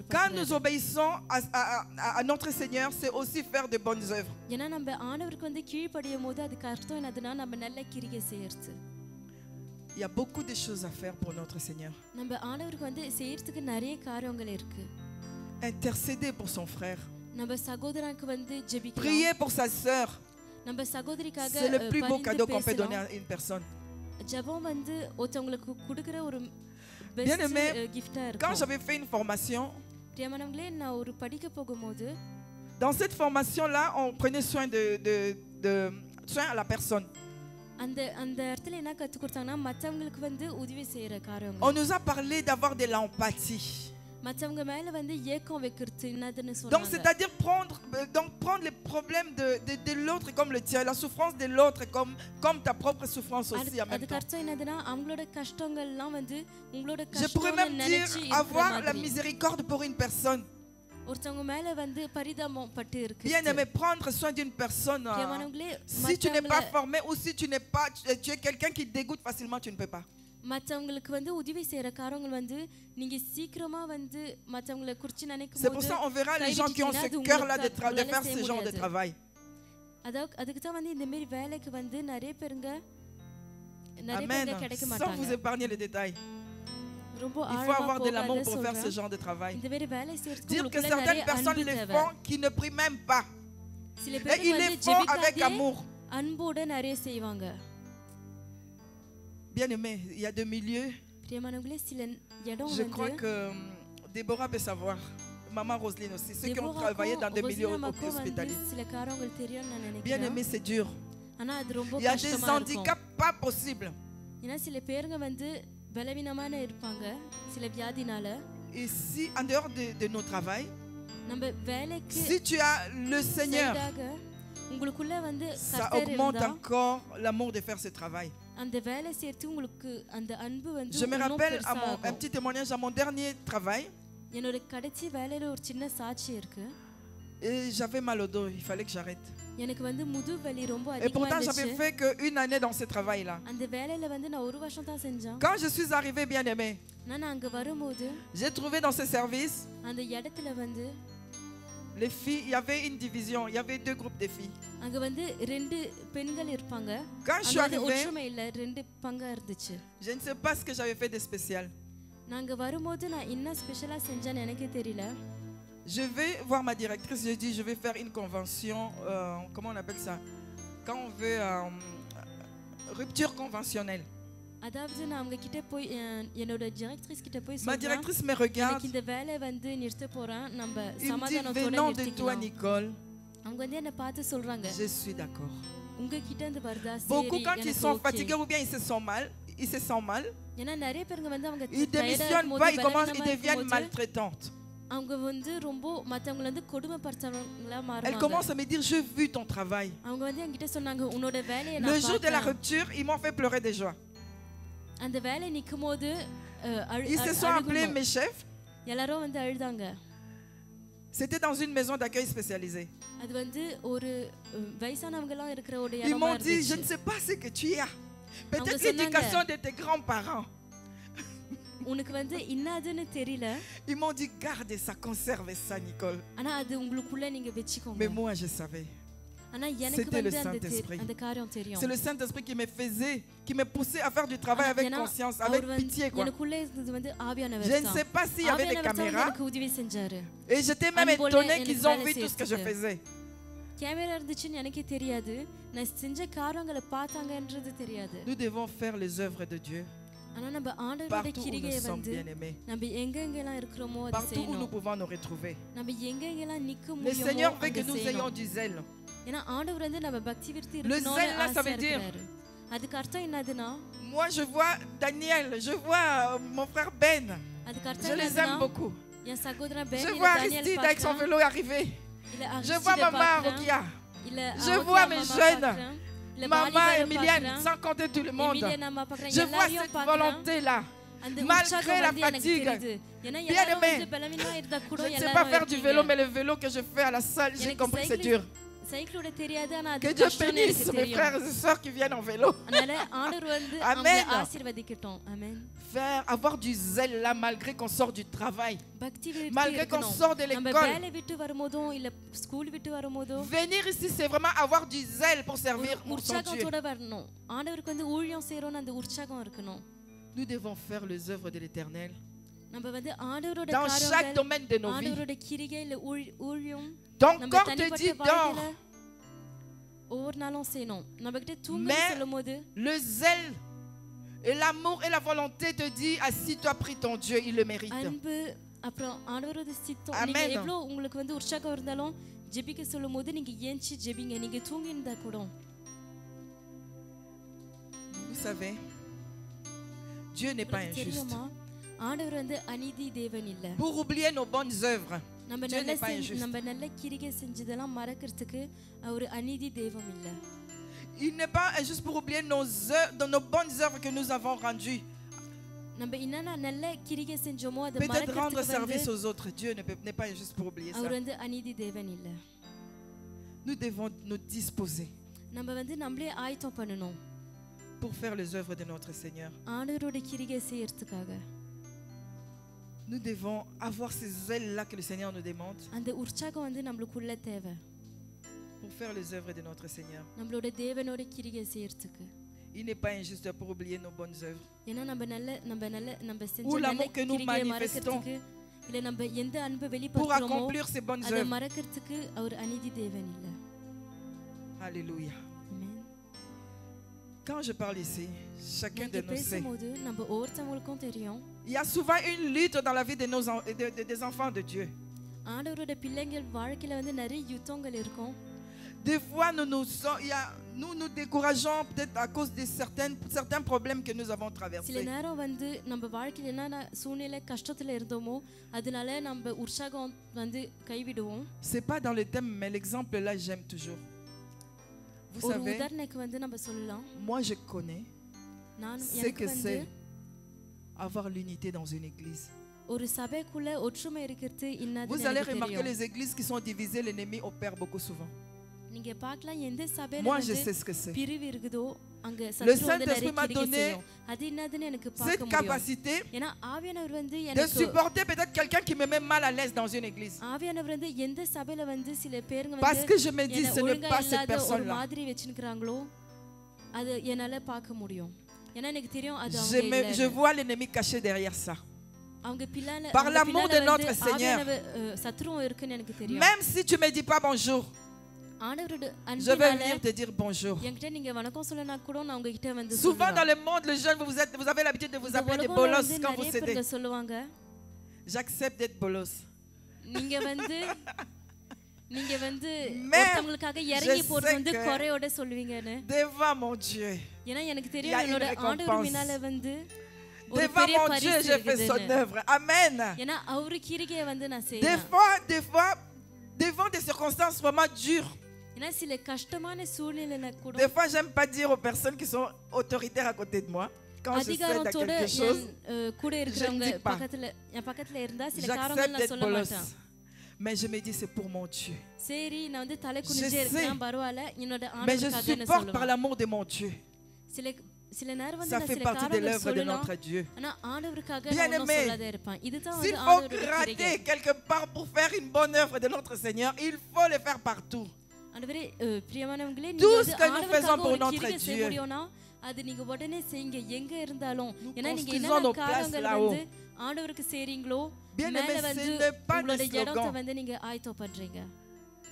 Quand nous obéissons à notre Seigneur, c'est aussi faire de bonnes œuvres. Il y a beaucoup de choses à faire pour notre Seigneur. Intercéder pour son frère. Prier pour sa sœur. C'est le plus beau cadeau qu'on peut donner à une personne. Bien-aimé, quand j'avais fait une formation, dans cette formation-là, on prenait soin soin à la personne. On nous a parlé d'avoir de l'empathie. Donc c'est-à-dire prendre les problèmes de l'autre comme le tien, la souffrance de l'autre comme ta propre souffrance aussi en même temps. Je pourrais même dire avoir la miséricorde pour une personne. Bien aimé, prendre soin d'une personne. Si tu n'es pas formé ou si tu es quelqu'un qui dégoûte facilement, tu ne peux pas. C'est pour ça qu'on verra les gens qui ont ce cœur-là de faire ce genre de travail. Amen. Sans vous épargner les détails. Il faut avoir de l'amour pour faire ce genre de travail. Dire que certaines personnes le font qui ne prient même pas. Et ils le font avec amour. Bien aimé, il y a deux milieux. Je crois que Déborah peut savoir. Maman Roselyne aussi. Ceux qui ont travaillé dans des milieux hospitaliers. Bien aimé, c'est dur. Il y a des handicaps pas possibles. Et si en dehors de nos travails, si tu as le Seigneur, ça augmente encore l'amour de faire ce travail. Je me rappelle un petit témoignage à mon dernier travail. Et j'avais mal au dos, il fallait que j'arrête. Et pourtant, j'avais fait qu'une année dans ce travail-là. Quand je suis arrivée, bien aimé, j'ai trouvé dans ce service les filles, il y avait une division, il y avait 2 groupes de filles. Quand je suis arrivée, je ne sais pas ce que j'avais fait de spécial. Je vais voir ma directrice, je dis je vais faire une convention, comment on appelle ça? Quand on veut rupture conventionnelle. Ma directrice me regarde. Il me dit venant de toi Nicole, je suis d'accord. Beaucoup quand ils sont fatigués ou bien ils se sentent mal, ils démissionnent pas, ils deviennent maltraitantes. Elle commence à me dire, j'ai vu ton travail. Le jour de la rupture, ils m'ont fait pleurer de joie. Ils se sont appelés mes chefs. C'était dans une maison d'accueil spécialisée. Ils m'ont dit, je ne sais pas ce que tu as. Peut-être l'éducation de tes grands-parents. Ils m'ont dit, garde ça, conserve ça, Nicole. Mais moi, je savais. C'était le Saint-Esprit. C'est le Saint-Esprit qui me faisait, qui me poussait à faire du travail avec conscience, avec pitié, quoi. Je ne sais pas s'il y avait des caméras. Et j'étais même étonnée qu'ils ont vu tout ce que je faisais. Nous devons faire les œuvres de Dieu partout où nous sommes bien-aimés, partout où nous pouvons nous retrouver. Le Seigneur veut que nous ayons du zèle. Le zèle là, ça veut dire, moi je vois Daniel, je vois mon frère Ben, je les aime beaucoup. Je vois Aristide avec son vélo arriver. Je vois maman Rokia. Je vois mes jeunes. Maman Emilienne, sans compter tout le monde. Je vois cette volonté-là. Malgré la fatigue. Bien aimé, je ne sais pas faire du vélo, mais le vélo que je fais à la salle, j'ai compris que c'est dur. Que Dieu bénisse mes frères et sœurs qui viennent en vélo. Amen. Faire, avoir du zèle là malgré qu'on sort du travail. Malgré qu'on sort de l'école. Venir ici, c'est vraiment avoir du zèle pour servir son Dieu. Nous devons faire les œuvres de l'Éternel dans chaque domaine de nos vies. Ton corps te dit dors. Mais le zèle et l'amour et la volonté te dit assis-toi, prie ton Dieu, il le mérite. Amen. Vous savez, Dieu n'est pas injuste. Pour oublier nos bonnes œuvres, Dieu n'est pas injuste. Il n'est pas injuste pour oublier nos bonnes œuvres que nous avons rendues. Peut-être rendre service aux autres. Dieu n'est pas injuste pour oublier ça. Nous devons nous disposer pour faire les œuvres de notre Seigneur. Nous devons avoir ces ailes-là que le Seigneur nous demande pour faire les œuvres de notre Seigneur. Il n'est pas injuste pour oublier nos bonnes œuvres ou l'amour que nous manifestons pour accomplir ces bonnes œuvres. Alléluia. Quand je parle ici, chacun de nous sait. Il y a souvent une lutte dans la vie de des enfants de Dieu. Des fois, nous nous décourageons peut-être à cause de certains problèmes que nous avons traversés. Ce n'est pas dans le thème, mais l'exemple là, j'aime toujours. Vous savez, moi je connais ce que c'est avoir l'unité dans une église. Vous allez remarquer les églises qui sont divisées, l'ennemi opère beaucoup souvent. Moi, je sais ce que c'est. Le Saint-Esprit m'a donné cette capacité de supporter peut-être quelqu'un qui me met mal à l'aise dans une église. Parce que je me dis, ce n'est pas cette personne-là. Je vois l'ennemi caché derrière ça. Par l'amour de notre Seigneur, même si tu ne me dis pas bonjour, je vais venir te dire bonjour. Souvent dans le monde, les jeunes, vous avez l'habitude de vous appeler des bolos quand vous cédez. J'accepte d'être bolos. Mais je sais que devant mon Dieu, il y a une récompense. Devant mon Dieu, j'ai fait son œuvre. Amen. Des fois, devant des circonstances vraiment dures, des fois, j'aime pas dire aux personnes qui sont autoritaires à côté de moi, quand je cède à quelque chose, je ne dis pas. J'accepte d'être bolos. Mais je me dis, c'est pour mon Dieu. Je sais, mais je supporte par l'amour de mon Dieu. Ça fait partie de l'œuvre de notre Dieu. Bien aimé, s'il faut gratter quelque part pour faire une bonne œuvre de notre Seigneur, il faut le faire partout. Tout ce que nous faisons pour notre Dieu, nous construisons nos places là-haut. Bien aimé, ce n'est pas des slogans.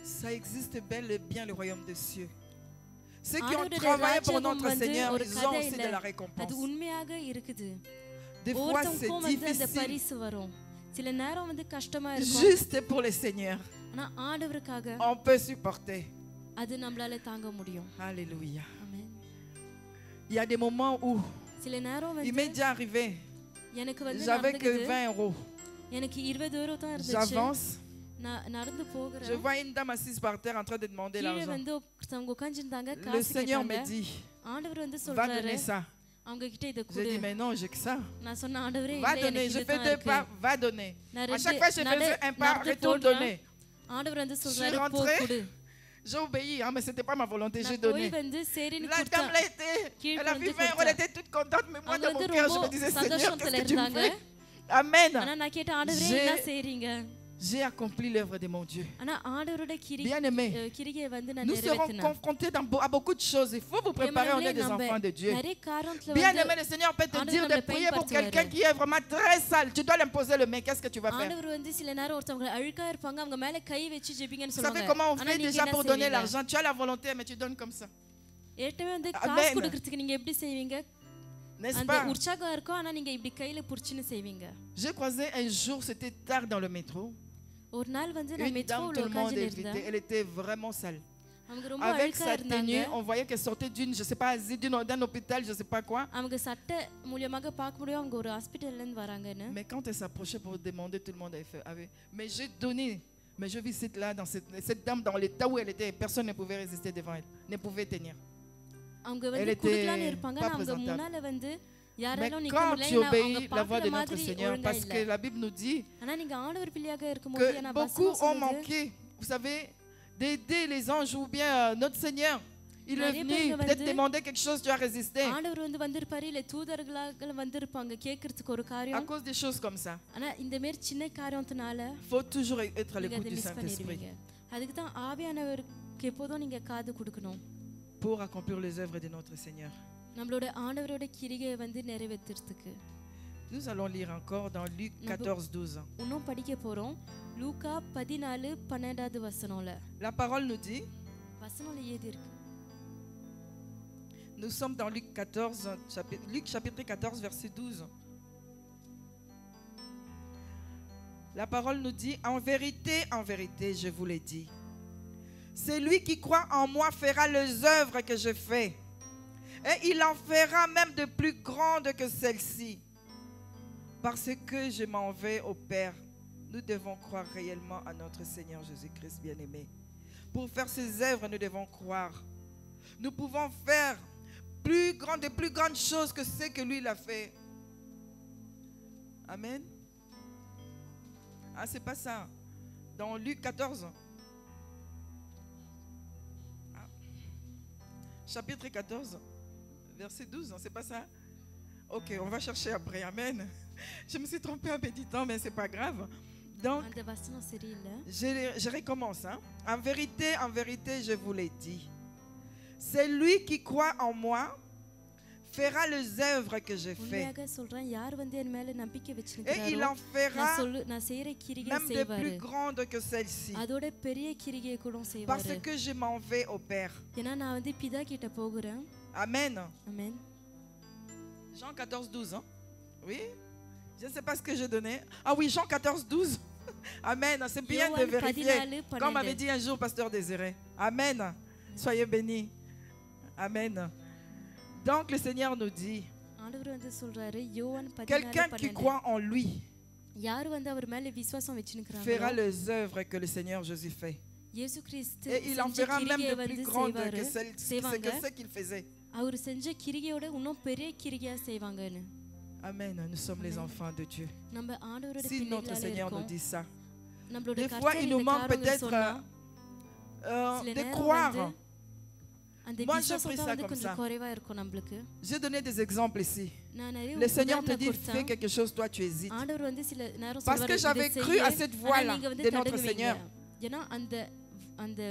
Ça existe bel et bien le royaume des cieux. Ceux qui ont travaillé pour notre Seigneur, ils ont aussi de la récompense. Des fois, c'est difficile. Juste pour le Seigneur, on peut supporter. Alléluia. Il y a des moments où il m'est déjà arrivé, j'avais que 20 euros. J'avance. Je vois une dame assise par terre en train de demander l'argent. Le Seigneur me dit, va donner ça. J'ai dit, mais non, j'ai que ça. Va donner, je fais 2 pas, va donner. À chaque fois, je faisais un pas, retour donner. Je suis rentrée, j'ai obéi, hein, mais ce n'était pas ma volonté, j'ai donné. La dame elle a vu 20 euros, elle était toute contente, mais moi, dans mon cœur, je me disais, Seigneur, qu'est-ce que tu me fais? Amen. J'ai accompli l'œuvre de mon Dieu. Bien aimé, nous serons confrontés à beaucoup de choses. Il faut vous préparer, on est des enfants de Dieu. Bien aimé, le Seigneur peut te dire de prier pour quelqu'un qui est vraiment très sale. Tu dois l'imposer le main. Qu'est-ce que tu vas faire? Vous savez comment on fait déjà pour donner l'argent? Tu as la volonté, mais tu donnes comme ça. Amen. N'est-ce pas? J'ai croisé un jour, c'était tard dans le métro. Une dame, tout le monde évité. Elle était vraiment sale. Avec sa tenue, on voyait qu'elle sortait d'une, je sais pas, d'un hôpital, je sais pas quoi. Mais quand elle s'approchait pour demander, tout le monde avait. Mais j'ai donné. Mais je vis cette dame dans l'état où elle était. Personne ne pouvait résister devant elle, ne pouvait tenir. Elle était pas présentable. Mais quand tu obéis la voix de notre Seigneur, parce que la Bible nous dit que beaucoup ont manqué, vous savez, d'aider les anges ou bien notre Seigneur. Il est venu peut-être demander quelque chose, tu as résisté. À cause des choses comme ça, il faut toujours être à l'écoute du Saint-Esprit pour accomplir les œuvres de notre Seigneur. Nous allons lire encore dans Luc 14, 12. La parole nous dit, nous sommes dans Luc 14, Luc chapitre 14, verset 12. La parole nous dit, en vérité, je vous l'ai dit, celui qui croit en moi fera les œuvres que je fais. Et il en fera même de plus grandes que celles-ci. Parce que je m'en vais au Père, nous devons croire réellement à notre Seigneur Jésus-Christ bien-aimé. Pour faire ces œuvres, nous devons croire. Nous pouvons faire de plus grandes choses que ce que lui il a fait. Amen. Ah, c'est pas ça. Dans Luc 14. Ah. Chapitre 14, verset 12, c'est pas ça? Ok, on va chercher après. Amen. Je me suis trompée en méditant, mais c'est pas grave. Donc, je recommence. Hein. En vérité, je vous l'ai dit. C'est lui qui croit en moi fera les œuvres que j'ai faites. Et il en fera même de plus grandes que celles-ci. Parce que je m'en vais au Père. Amen. Amen. Jean 14, 12. Hein? Oui. Je ne sais pas ce que j'ai donné. Ah oui, Jean 14, 12. Amen. C'est bien de vérifier. Comme m'avait dit un jour Pasteur Désiré. Amen. Soyez bénis. Amen. Donc le Seigneur nous dit, quelqu'un qui croit en lui fera les œuvres que le Seigneur Jésus fait. Et il en fera même de plus grandes que ce qu'il faisait. Amen. Nous sommes les enfants de Dieu. Si notre Seigneur nous dit ça, des fois il nous manque peut-être de croire. Moi, je prie ça comme ça. J'ai donné des exemples ici. Le Seigneur te dit, fais quelque chose, toi tu hésites. Parce que j'avais cru à cette voix-là de notre Seigneur,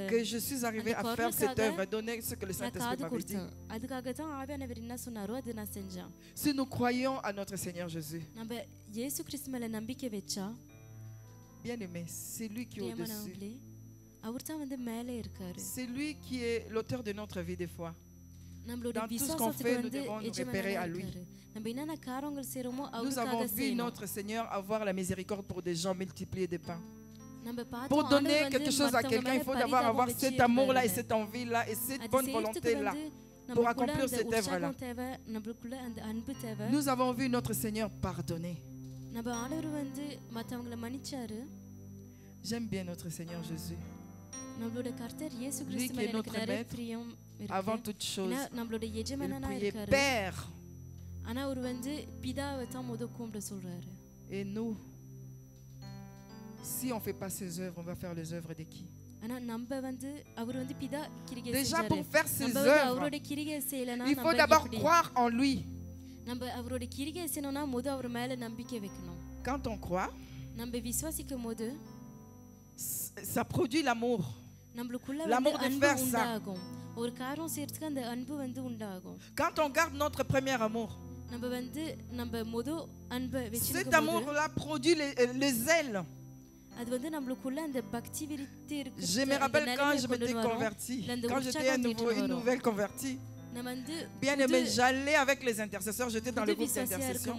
que je suis arrivé à faire cette œuvre, à donner ce que le Saint-Esprit m'avait dit. Si nous croyons à notre Seigneur Jésus, bien aimé, c'est lui qui est au-dessus. C'est lui qui est l'auteur de notre vie des fois. Dans tout ce qu'on fait, nous devons nous repérer à lui. Nous avons vu notre Seigneur avoir la miséricorde pour des gens, multiplier des pains. Pour donner quelque chose à quelqu'un, il faut d'abord avoir cet amour-là et cette envie-là et cette bonne volonté-là pour accomplir cette œuvre-là. Nous avons vu notre Seigneur pardonner. J'aime bien notre Seigneur Jésus. Lui qui est notre maître, avant toute chose, il priait Père. Et nous, si on ne fait pas ses œuvres, on va faire les œuvres de qui? Déjà pour faire ses œuvres, il faut d'abord croire en lui. Quand on croit, ça produit l'amour. L'amour de faire ça. Quand on garde notre premier amour, cet amour-là produit les ailes. Je me rappelle quand je m'étais convertie, quand j'étais une nouvelle convertie. Bien aimé, j'allais avec les intercesseurs, j'étais dans le groupe d'intercession.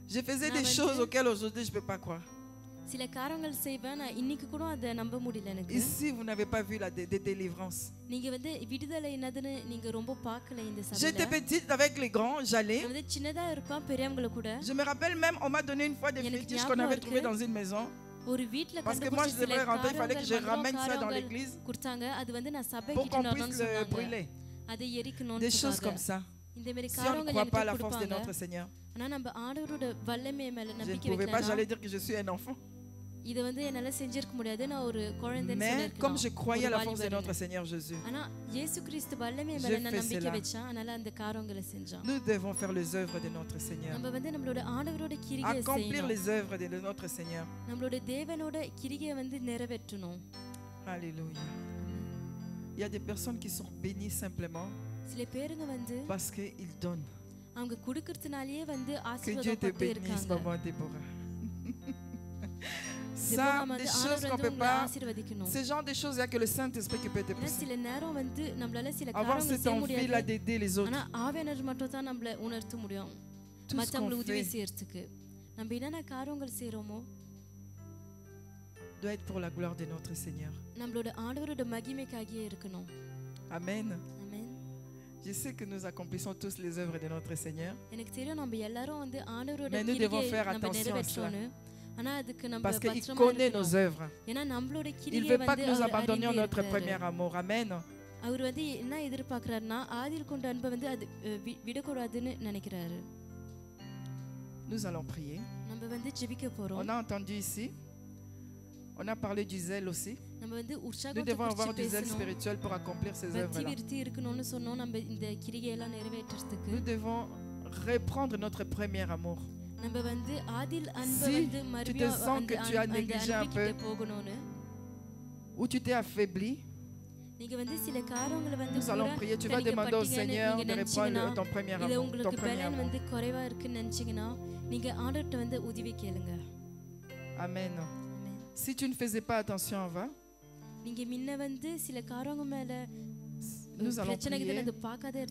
Je faisais des choses auxquelles aujourd'hui je ne peux pas croire. Ici, vous n'avez pas vu la délivrance. J'étais petite avec les grands, j'allais. Je me rappelle même, on m'a donné une fois des fétiches qu'on avait trouvées dans une maison. Parce que moi, je devrais rentrer, il fallait que je ramène ça dans l'église pour qu'on puisse le brûler. Des choses comme ça. Si on ne croit pas à la force de notre Seigneur, je ne pouvais pas, j'allais dire que je suis un enfant. Mais comme je croyais à la force de notre Seigneur Jésus, j'ai fait cela. Nous devons faire les œuvres de notre Seigneur. Accomplir les œuvres de notre Seigneur. Alléluia. Il y a des personnes qui sont bénies simplement parce qu'ils donnent. Que Dieu te bénisse, maman Déborah. Ça, des choses qu'on ne peut pas. Ce genre de choses, il n'y a que le Saint-Esprit qui peut te pousser. Avoir cette envie-là d'aider les autres. Tout ce qu'on fait doit être pour la gloire de notre Seigneur. Amen. Je sais que nous accomplissons tous les œuvres de notre Seigneur. Mais nous devons faire attention à cela. Parce qu'il connaît nos œuvres. Il ne veut pas que nous abandonnions notre premier amour. Amen. Nous allons prier. On a entendu ici On a parlé du zèle aussi. Nous devons avoir du zèle spirituel pour accomplir ces œuvres-là. Nous devons reprendre notre premier amour. Si tu te sens que tu as négligé un peu ou tu t'es affaibli, nous allons prier. Tu vas demander au Seigneur de reprendre ton premier amour. Amen. Si tu ne faisais pas attention avant, nous allons prier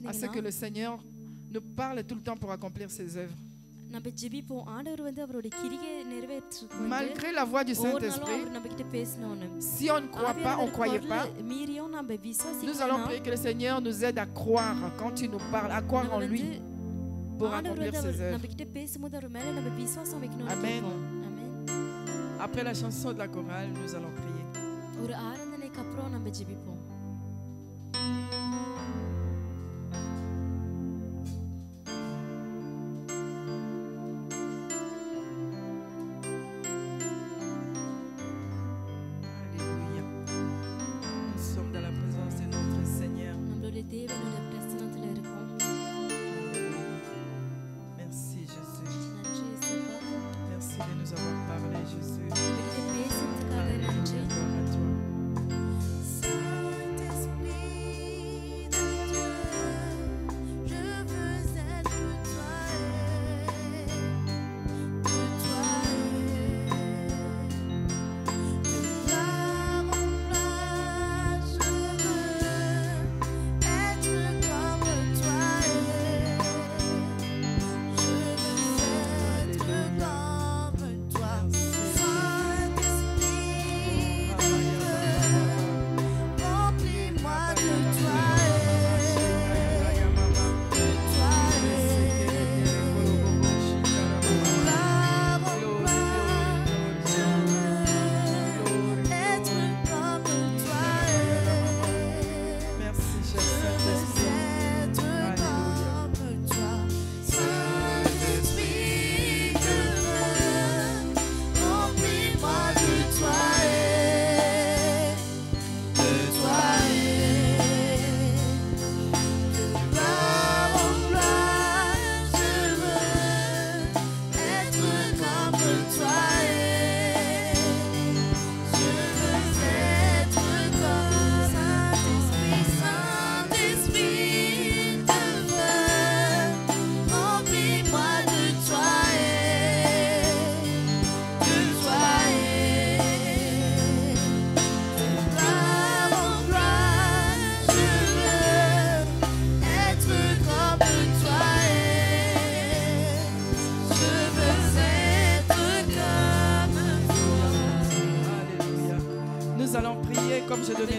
à ce que le Seigneur nous parle tout le temps pour accomplir ses œuvres. Malgré la voix du Saint-Esprit, si on ne croit pas, on ne croyait pas, nous allons prier que le Seigneur nous aide à croire quand il nous parle, à croire en lui pour accomplir ses œuvres. Amen. Après la chanson de la chorale, nous allons prier.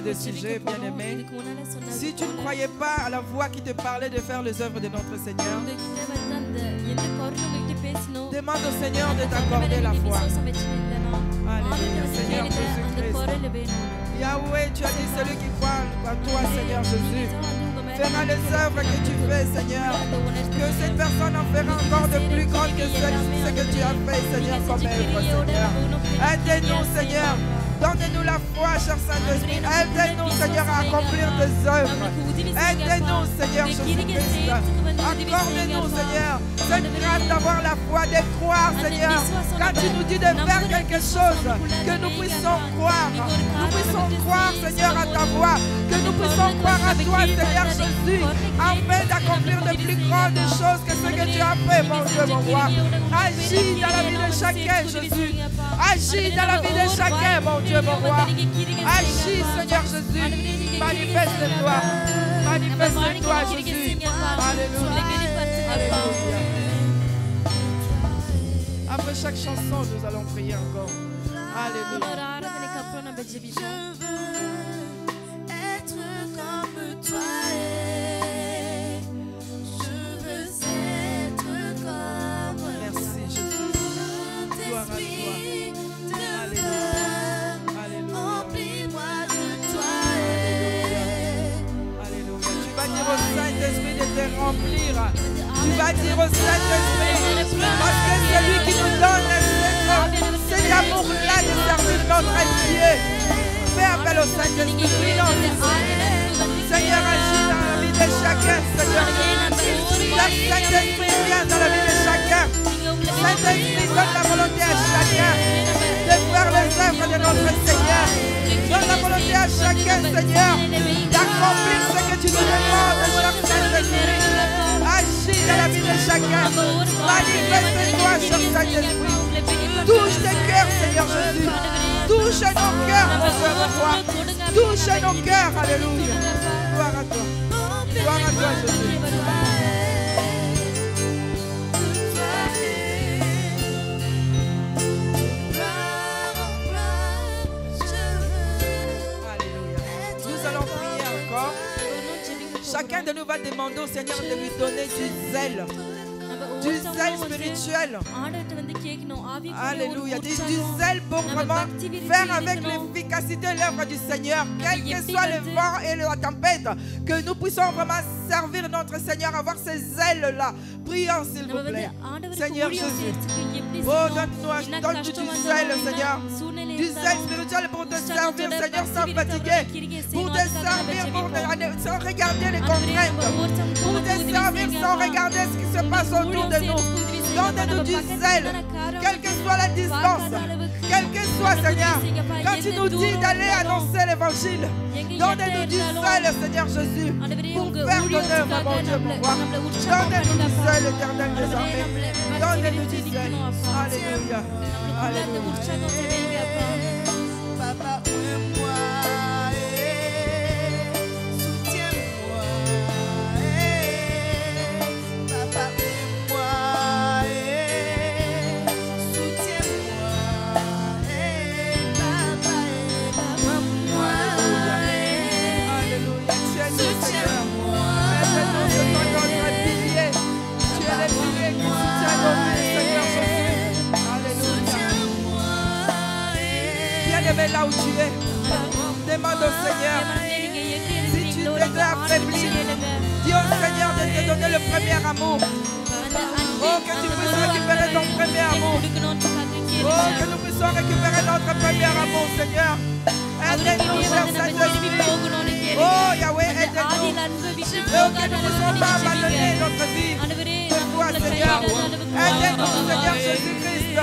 Des sujets bien-aimés. Si tu ne croyais pas à la voix qui te parlait de faire les œuvres de notre Seigneur, demande au Seigneur de t'accorder la foi. Alléluia, Seigneur Jésus-Christ. Yahweh, tu as dit celui qui croit à toi, Seigneur Jésus, fera les œuvres que tu fais, Seigneur. Que cette personne en fera encore de plus grande que ce que tu as fait, Seigneur, comme œuvre, Seigneur. Aide-nous, Seigneur. Donne-nous la foi, cher Saint-Esprit. Aide-nous, Seigneur, à accomplir tes œuvres. Aide-nous, Seigneur Jésus-Christ. Accorde-nous, Seigneur, cette grâce d'avoir la foi, de croire, Seigneur. Quand tu nous dis de faire quelque chose, que nous puissions croire. Nous puissions croire, Seigneur, à ta voix. Que nous puissions croire à toi, Seigneur Jésus, afin d'accomplir de plus grandes choses que ce que tu as fait, mon Dieu, mon roi. Agis dans la vie de chacun, Jésus. Agis dans la vie de chacun, mon Dieu, mon roi. Agis, Seigneur Jésus. Manifeste-toi. Manifeste-toi, Jésus. Alléluia. Alléluia. Après chaque chanson, nous allons prier encore. Alléluia. Je veux être comme toi. Je veux être comme merci, Jésus. Gloire à toi. Alléluia. Remplis-moi de toi. Alléluia. Tu vas dire au Saint-Esprit de te remplir. Tu vas dire au Saint-Esprit, parce que c'est lui qui nous donne cet amour-là de servir notre Dieu. Fais appel au Saint-Esprit. Seigneur, agis dans la vie de chacun, Seigneur. Saint-Esprit, viens dans la vie de chacun. Saint-Esprit, donne la volonté à chacun de faire les œuvres de notre Seigneur. Donne la volonté à chacun, Seigneur, d'accomplir ce que tu nous demandes, cher Saint-Esprit. Agis dans la vie de chacun. Manifeste-toi, cher Saint-Esprit. Touche tes cœurs, Seigneur Jésus. Touche nos cœurs, mon frère, mon roi. Touche nos cœurs, alléluia. Gloire à toi. Gloire à toi, Jésus. Alléluia. Nous allons prier encore. Chacun de nous va demander au Seigneur de lui donner du zèle. Du zèle spirituel. Alléluia. Du zèle pour vraiment faire avec l'efficacité l'œuvre du Seigneur. Quel que soit le vent et la tempête, que nous puissions vraiment servir notre Seigneur, avoir ces ailes-là. Prions s'il vous plaît. Seigneur Jésus. Oh, donne-nous du zèle, Seigneur. Du zèle spirituel pour te servir, Seigneur, sans fatiguer. Pour te servir, sans regarder les contraintes. Pour te servir sans regarder ce qui se passe autour de nous. Donne-nous du zèle, quelle que soit la distance, quel que soit, Seigneur. Quand tu nous dis d'aller annoncer l'évangile, donne-nous du zèle, Seigneur Jésus, pour faire ton œuvre, mon Dieu, mon roi. Donne-nous du zèle, éternel des armées. Donne-nous du zèle. Alléluia. Alléluia. Papa, moi. Bien-aimé, là où tu es, demande au Seigneur si tu t'es affaibli. Dis au Seigneur de te donner le premier amour. Oh, que tu puisses récupérer ton premier amour. Oh, que nous puissions récupérer notre premier amour, Seigneur. Aide-nous, cher Saint-Esprit. Oh, Yahweh, aide-nous. Oh, que nous ne puissions pas abandonner notre vie de toi, Seigneur. Aide-nous, Seigneur Jésus-Christ.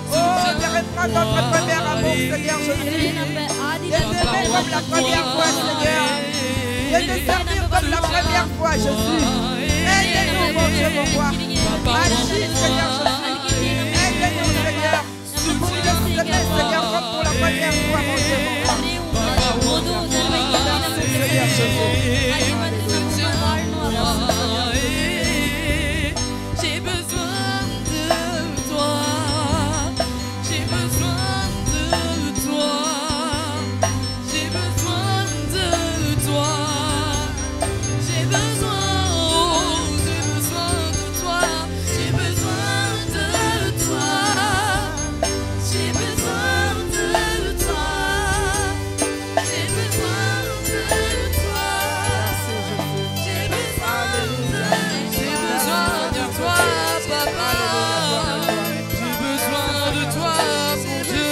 Oh, de reprendre notre premier amour, Seigneur Jésus. De t'aimer comme la première fois, Seigneur. De te servir comme la première fois, Jésus. Aide-nous, mon Dieu, mon roi. Agis, Seigneur Jésus. Aide-nous, Seigneur. Pour te aimer, Seigneur, comme pour la première fois, mon Dieu, mon roi. Merci, Seigneur Jésus. J'ai besoin de toi. J'ai besoin de toi. J'ai besoin de toi. J'ai besoin, oh, j'ai besoin de toi. J'ai besoin de toi. J'ai besoin de toi. J'ai besoin de toi. J'ai besoin de toi, papa. J'ai besoin de toi, mon Dieu.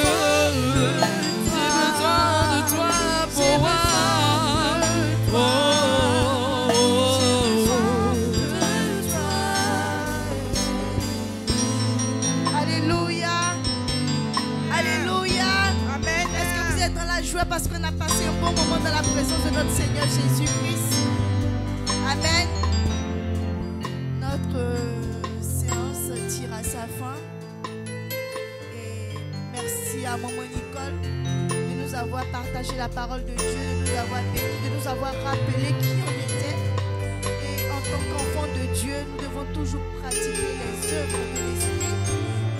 J'ai besoin de toi pour moi. Alléluia. Alléluia. Amen. Est-ce que vous êtes dans la joie parce qu'on a passé un bon moment dans la présence de notre Seigneur Jésus-Christ? Amen. Notre séance tire à sa fin. Et merci à Maman Nicole de nous avoir partagé la parole de Dieu, de nous avoir bénis, de nous avoir rappelé qui on était. Et en tant qu'enfants de Dieu, nous devons toujours pratiquer les œuvres de l'Esprit.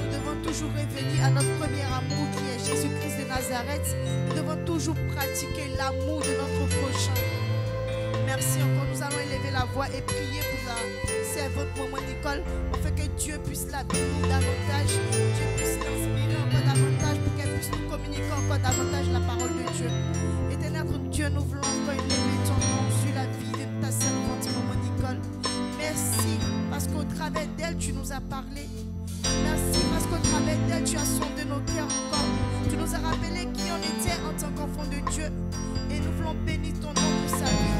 Nous devons toujours revenir à notre premier amour qui est Jésus-Christ de Nazareth. Nous devons toujours pratiquer l'amour de notre prochain. Merci encore. Nous allons élever la voix et prier pour la servante Maman Nicole, afin que Dieu puisse la bénir davantage, Dieu puisse l'inspirer encore davantage, pour qu'elle puisse nous communiquer encore davantage la parole de Dieu. Éternel notre Dieu, nous voulons encore élever ton nom sur la vie de ta servante Maman Nicole. Merci parce qu'au travers d'elle, tu nous as parlé. Merci parce qu'au travers d'elle, tu as sondé nos cœurs encore. Tu nous as rappelé Dieu. Et nous voulons bénir ton nom pour sa vie.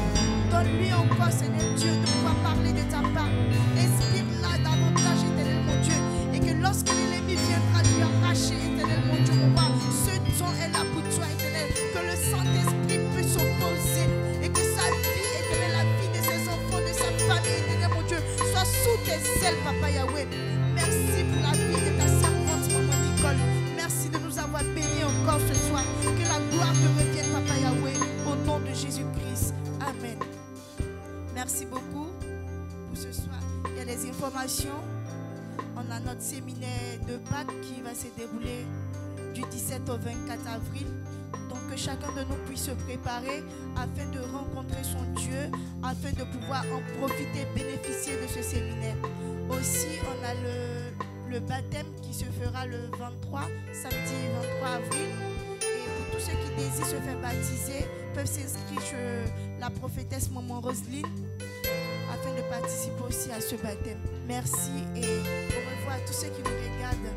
Donne-lui encore, Seigneur Dieu, de pouvoir parler de ta part. Inspire-la davantage, éternel mon Dieu. Et que lorsque l'ennemi viendra lui arracher, éternel mon Dieu, mon roi, ce dont elle a pour toi, éternel, que le Saint-Esprit peut s'opposer. Et que sa vie, éternel, la vie de ses enfants, de sa famille, éternel mon Dieu, soit sous tes ailes, Papa Yahweh. Merci pour la vie de ta servante, maman Nicole. Merci de nous avoir bénis encore ce soir. Que la gloire te revienne, Papa Yahweh, au nom de Jésus-Christ. Amen. Merci beaucoup pour ce soir. Il y a des informations. On a notre séminaire de Pâques qui va se dérouler du 17 au 24 avril. Donc que chacun de nous puisse se préparer afin de rencontrer son Dieu, afin de pouvoir en profiter, bénéficier de ce séminaire. Aussi, on a le baptême qui se fera le 23, samedi 23 avril. Et pour tous ceux qui désirent se faire baptiser, peuvent s'inscrire chez la prophétesse Maman Roselyne afin de participer aussi à ce baptême. Merci et au revoir à tous ceux qui nous regardent